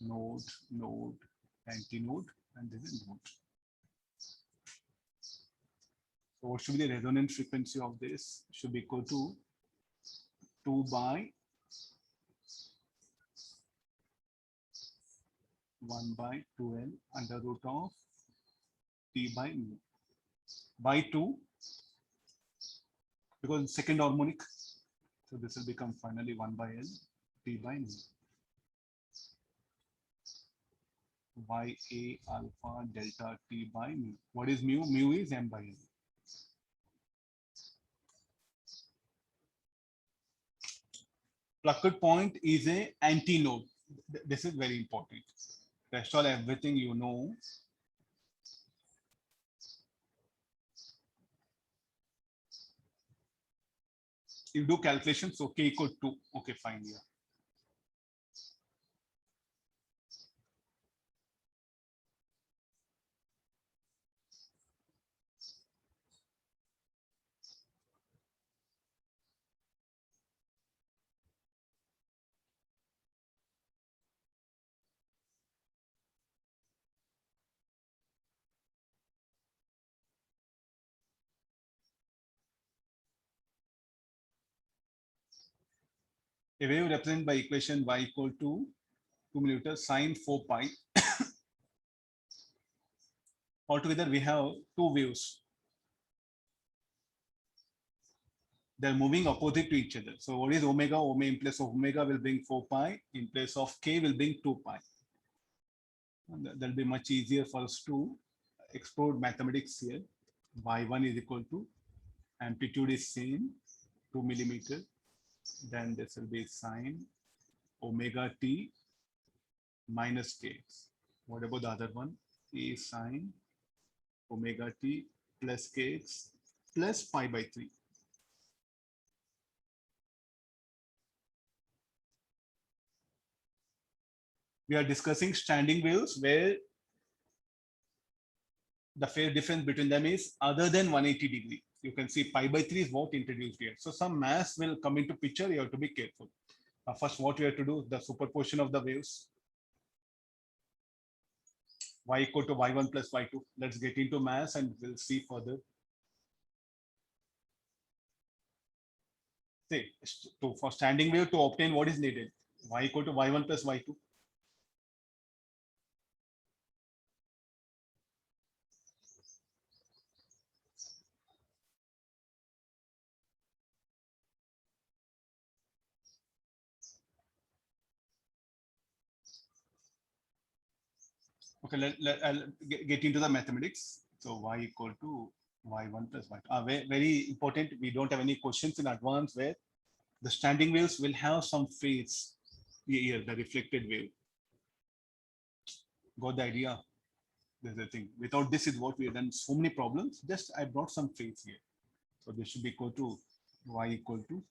node, antinode, and this is node. So what should be the resonance frequency of this? Should be equal to 2 by 1 by 2L under root of T by mu. By 2, because second harmonic. So this will become finally 1 by L, T by mu. Ya alpha delta T by mu. What is mu? Mu is M by L. Plugged point is a antinode. This is very important. Rest all everything you know. You do calculations, so K equal 2. Okay, fine. Yeah. A wave represented by equation y equal to 2 millimeter sine 4 pi. Altogether, we have two waves. They're moving opposite to each other. So what is omega? Omega in place of omega will bring 4 pi. In place of k will bring 2 pi. And that'll be much easier for us to explore mathematics here. Y1 is equal to amplitude is same 2 millimeter. Then this will be sine omega t minus k. What about the other one? Is sine omega t plus kx plus pi by 3. We are discussing standing waves where the phase difference between them is other than 180 degree. You can see pi by 3 is what introduced here. So some mass will come into picture. You have to be careful. First, what we have to do, the superposition of the waves. Y equal to y1 plus y2. Let's get into mass and we'll see further. See, for standing wave to obtain what is needed? Y equal to y1 plus y2. Okay, I'll get into the mathematics. So y equal to y1 plus y2. Very important. We don't have any questions in advance where the standing waves will have some phase here, the reflected wave. Got the idea? There's the thing. Without this is what we have done so many problems. Just I brought some phase here. So this should be equal to y equal to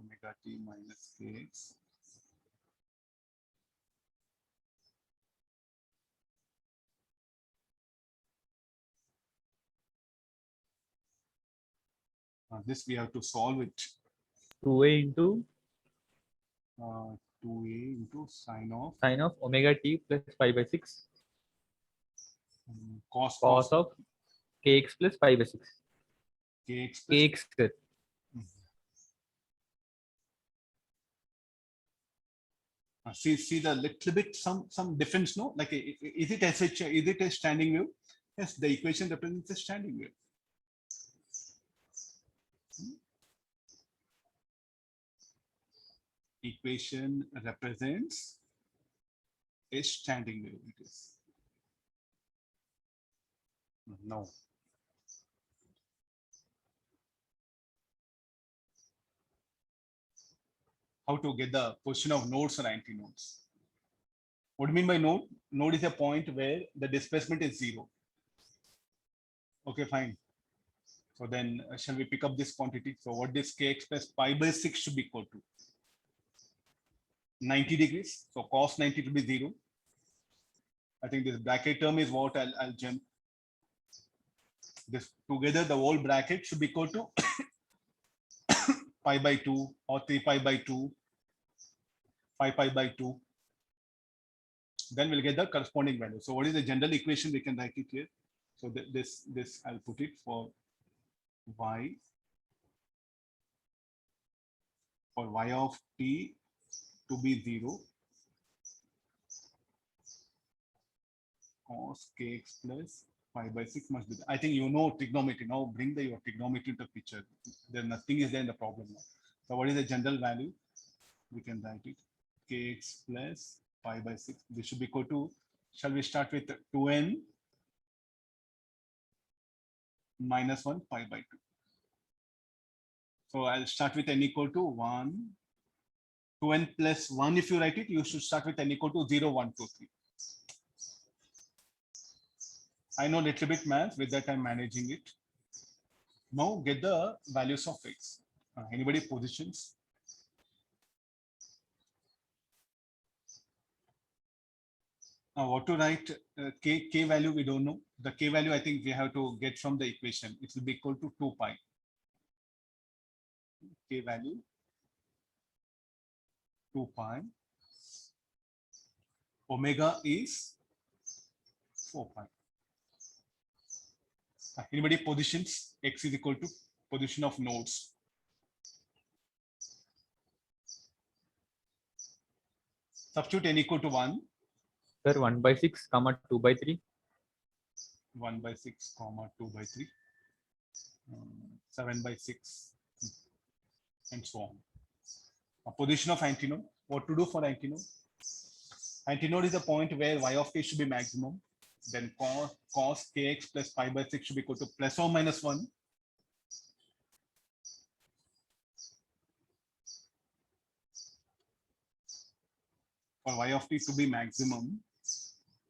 omega t minus kx. This we have to solve it. 2a into 2a into sine of omega t plus pi by 6 cos of kx plus pi by 6. kx plus kx, sir. See the little bit some difference, no? Like is it SH, is it a standing wave? Yes, the equation represents a standing wave. Equation represents a standing wave. It is. No. How to get the position of nodes or antinodes? What do you mean by node? Node is a point where the displacement is 0. Okay, fine. So then shall we pick up this quantity? So what this kx plus pi by 6 should be equal to? 90 degrees. So cos 90 to be 0. I think this bracket term is what I'll jump. This together, the whole bracket should be equal to pi by 2 or 3 pi by 2, 5 pi by 2. Then we'll get the corresponding value. So what is the general equation? We can write it here. So this I'll put it for y of t to be 0 cos kx plus pi by 6 must be. I think you know trigonometry. Now bring your trigonometry into the picture. There nothing is there in the problem now. So what is the general value? We can write it kx plus pi by 6. This should be equal to. Shall we start with 2n minus 1 pi by 2? So I'll start with n equal to 1. 2n plus 1, if you write it, you should start with n equal to 0, 1, 2, 3. I know a little bit math, with that I'm managing it. Now get the values of x. Anybody positions? Now what to write? K value we don't know. The k value I think we have to get from the equation. It will be equal to 2 pi. K value 2 pi. Omega is 4 pi. Anybody positions x is equal to position of nodes. Substitute n equal to 1. Sir, 1/6, comma 2/3. 1/6, comma 2/3. 7/6, and so on. A position of antinode. What to do for antinode? Antinode is a point where y of t should be maximum. Then cos kx plus pi/6 should be equal to plus or minus 1. For y of t to be maximum,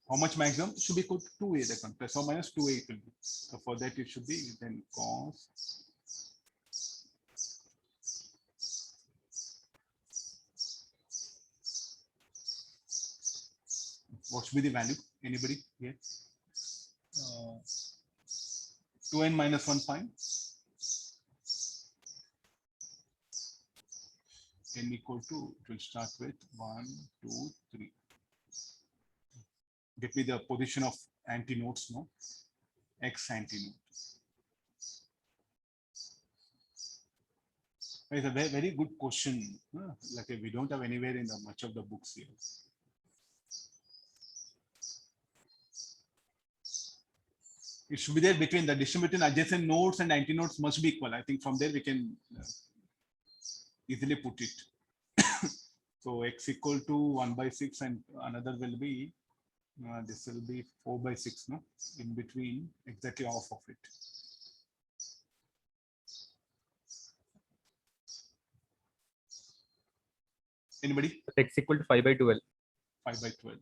how much maximum? Should be equal to 2a, that one, plus or minus 2a it will be. So for that it should be then cos what should be the value? Anybody here? 2n minus 1 fine. N equal to, it will start with 1, 2, 3. Get me the position of antinodes, no? X antinode. It's a very, very good question. Like we don't have anywhere in the much of the books here. It should be there between the distance between adjacent nodes and antinodes must be equal. I think from there we can easily put it. So x equal to 1/6 and another will be this will be 4/6, no? In between, exactly half of it. Anybody? X equal to 5/12. 5/12.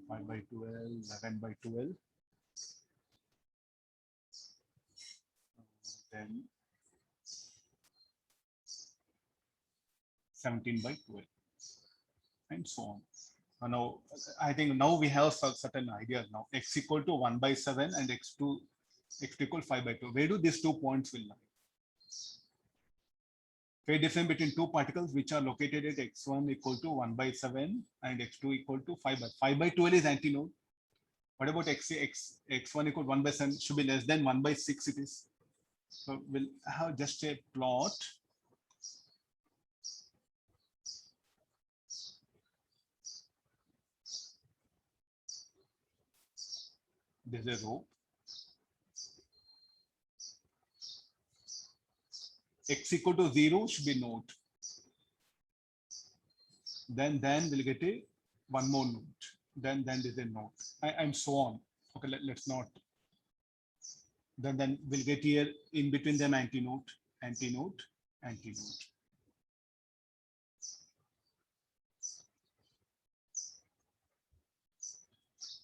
5/12, 11/12. Then 17/12, and so on. Now, I think now we have certain ideas now. X equal to 1/7 and x equal 5/2. Where do these 2 points will lie? Phase difference between 2 particles which are located at x1 equal to 1/7 and x2 equal to 5/2. 5/12 is antinode. What about x1 equal to 1/7 should be less than 1/6 it is. So we'll have just a plot. There's a row. X equal to 0 should be node. Then we'll get a one more node. Then there's a node, and so on. Okay, let's not. Then we'll get here in between them antinode, antinode, antinode.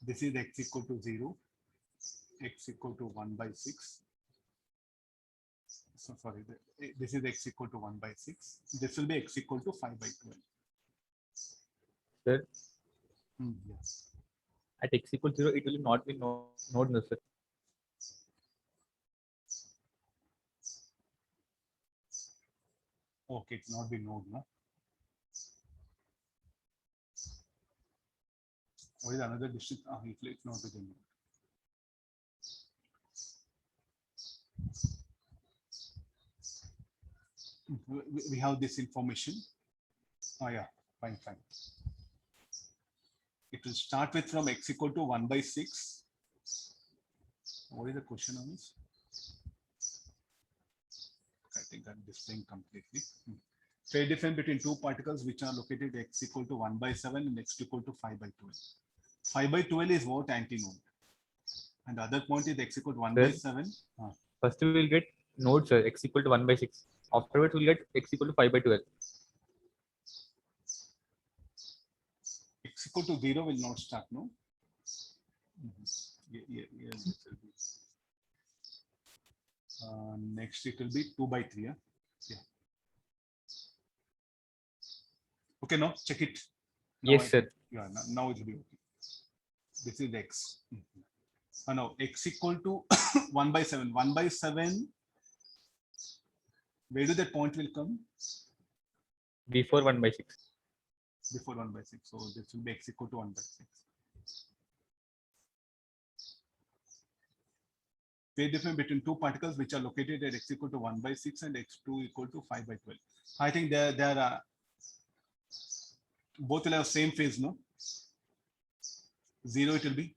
This is x equal to 0, x equal to 1/6. So sorry, this is x equal to 1/6. This will be x equal to 5/12. Sir, Yes. at x equal to 0, it will not be node, no, sir. Okay, it will not be node, no? What is another distance? It's not within node. We have this information. Oh yeah, fine. It will start with from x equal to 1/6. What is the question on this? I think I'm displaying completely. Phase difference between 2 particles which are located x equal to 1/7 and x equal to 5/12. 5/12 is what? Antinode. And the other point is x equal to 1/7. First we will get node, sir, x equal to 1/6. Afterwards we'll get x equal to 5/12. X equal to 0 will not start, no? Yeah, this will be. Next it will be 2/3. Yeah. Okay, now check it. Now Yes, sir. Yeah, now it will be okay. This is x. Now x equal to 1/7. 1/7. Where do that point will come? Before 1/6. Before 1/6. So this will be x equal to 1/6. phase difference between two particles which are located at x equal to 1 by 6 and x2 equal to 5 by 12. I think there are both will have same phase, no? 0 it will be,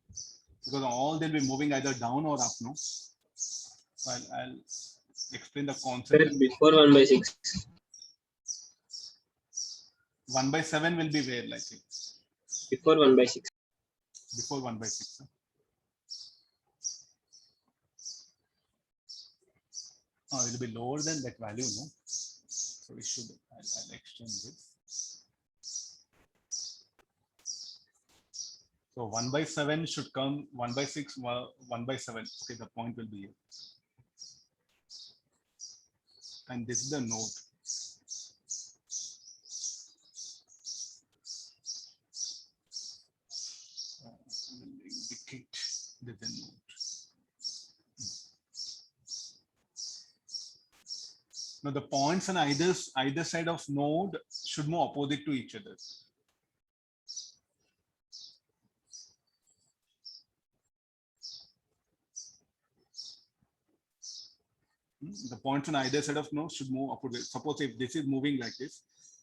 because all they'll be moving either down or up, no? So I'll explain the concept. Before 1 by 6. 1 by 7 will be where, like it? Before 1 by 6. Before 1 by 6. Huh? Oh, it will be lower than that value, no? So we should, I'll extend this. So 1 by 7 should come 1 by 6, 1 by 7. Okay, the point will be here. And this is the node. Indicate the node. Now the points on either side of node should move opposite to each other. The points on either side of node should move opposite. Suppose if this is moving like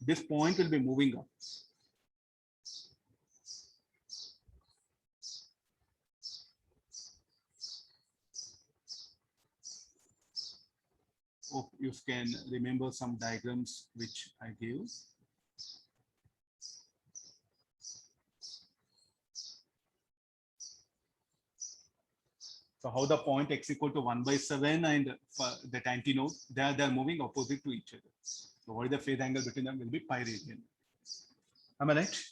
this point will be moving up. Hope you can remember some diagrams which I gave. So how the point x equal to 1 by 7 and that antinode, they are moving opposite to each other. So what is the phase angle between them will be pi radian. Am I right?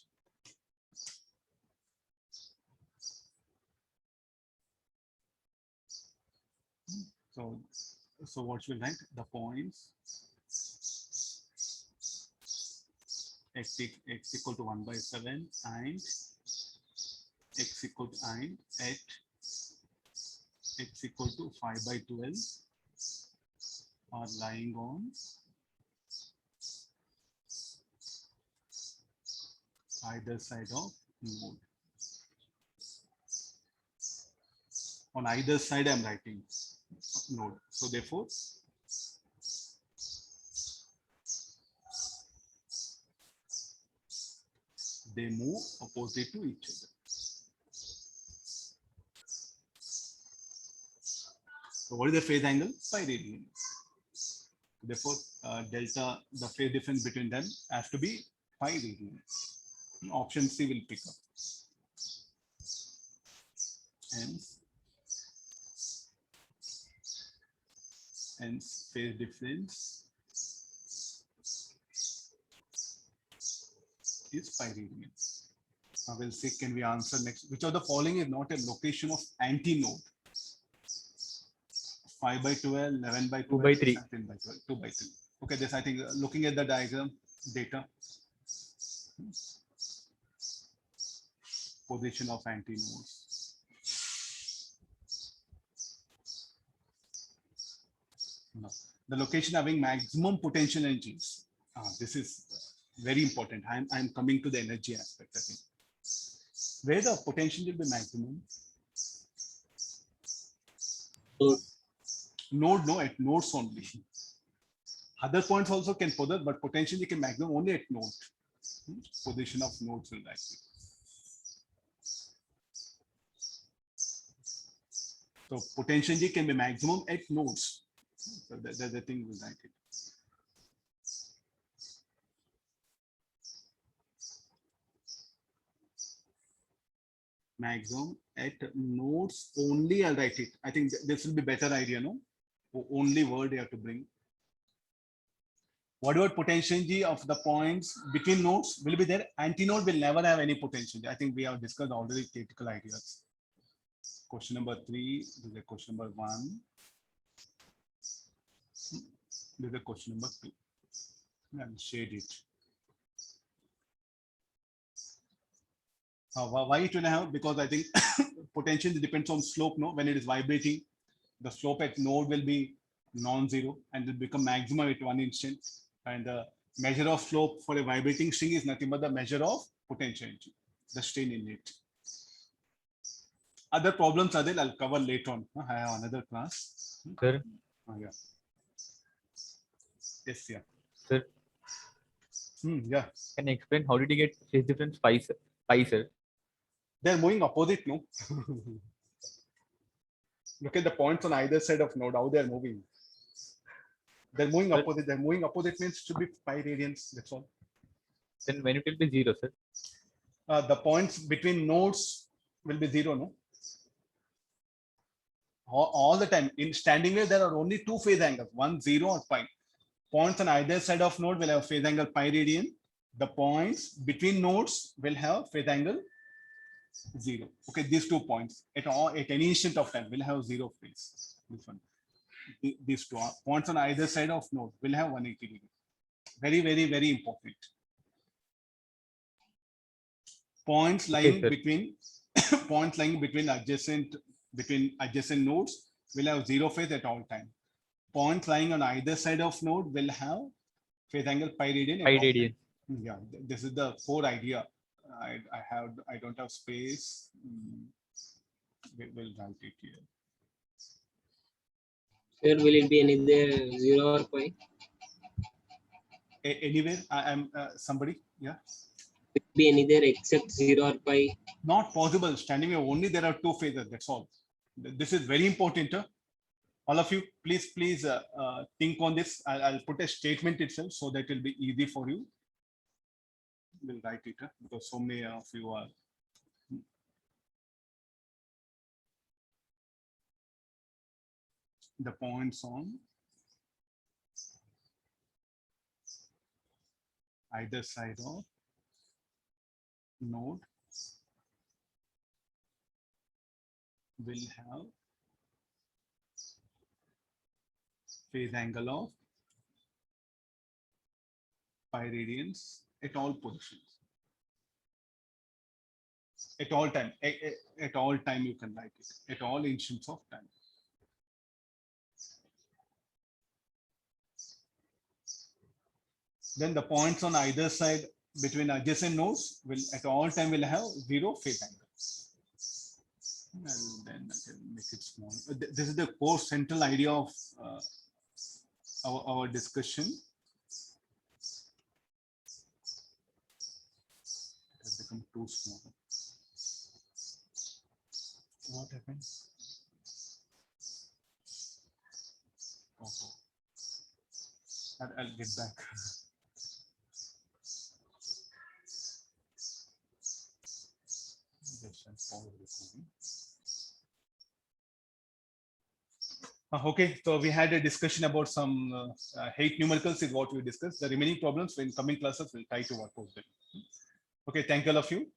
So what should we write? The points x equal to 1 by 7 and x equal to at x equal to 5 by 12 are lying on either side of node. On either side, I'm writing node. So therefore, they move opposite to each other. So what is the phase angle? Pi radian. Therefore, delta, the phase difference between them has to be pi radian. Option C will pick up. Hence phase difference is pi radian. Now we'll see, can we answer next? Which of the following is not a location of antinode? 5 by 12, 11 by 12, 2 by 3. 10 by 12, 2 by 3. Okay, this I think looking at the diagram data. Position of antinodes. No. The location having maximum potential energies. This is very important. I'm coming to the energy aspect, I think. Where the potential will be maximum? Node, no, at nodes only. Other points also can further, but potentially can maximum only at node. Position of nodes will like it. So potential G can be maximum at nodes. So that's the thing we write it. Maximum at nodes only, I'll write it. I think this will be better idea, no? Only word you have to bring. What about potential G of the points between nodes will be there? Antinode will never have any potential. I think we have discussed already theoretical ideas. Question number 3, this is a question number 1. This is a question number 2. I'll shade it. Why it will have? Because I think potential depends on slope. No, when it is vibrating, the slope at node will be non-zero and will become maximum at one instant. And the measure of slope for a vibrating string is nothing but the measure of potential energy, the strain in it. Other problems are there, I'll cover later on. I have another class. Sir. Yeah. Yes, yeah. Sir, Yeah. can you explain how did you get phase difference pi, sir? Pi, sir? They're moving opposite, no? Look at the points on either side of node, how they're moving. They're moving Sir. opposite. They're moving opposite means it should be pi radians. That's all. Then when it will be 0, sir? The points between nodes will be 0, no? All the time. In standing wave, there are only two phase angles, 1, 0 or pi. Points on either side of node will have phase angle pi radian. The points between nodes will have phase angle 0. Okay, these 2 points at any instant of time will have 0 phase. This one. These 2 points on either side of node will have 180 degree. Very, very, very important. Points lying sir. between points lying between adjacent nodes will have 0 phase at all time. Points lying on either side of node will have phase angle pi radian. Pi radian. Yeah, this is the core idea. I don't have space. We'll write it here. Sir, will it be either 0 or pi? Anywhere, I'm somebody. Yeah. It be either except 0 or pi. Not possible. Standing wave only there are 2 phases. That's all. This is very important. All of you, please think on this. I'll put a statement itself so that it will be easy for you. We'll write it because so many of you are. The points on either side of node will have phase angle of pi radians at all positions. At all time, at all time you can write it. At all instants of time. Then the points on either side between adjacent nodes will at all time will have 0 phase angle. And then I can make it small. This is the core central idea of our discussion. It has become too small. What happened? Oh. I'll get back. Okay, so we had a discussion about some hate numericals is what we discussed. The remaining problems in coming classes we'll try to work out them. Okay, thank you all of you.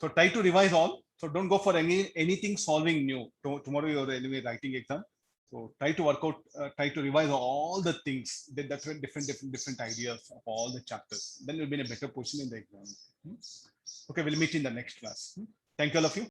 So try to revise all. So don't go for anything solving new. Tomorrow you're anyway writing exam. So try to work out, try to revise all the things. That's different ideas of all the chapters. Then you'll be in a better position in the exam. Okay, we'll meet in the next class. Thank you all of you.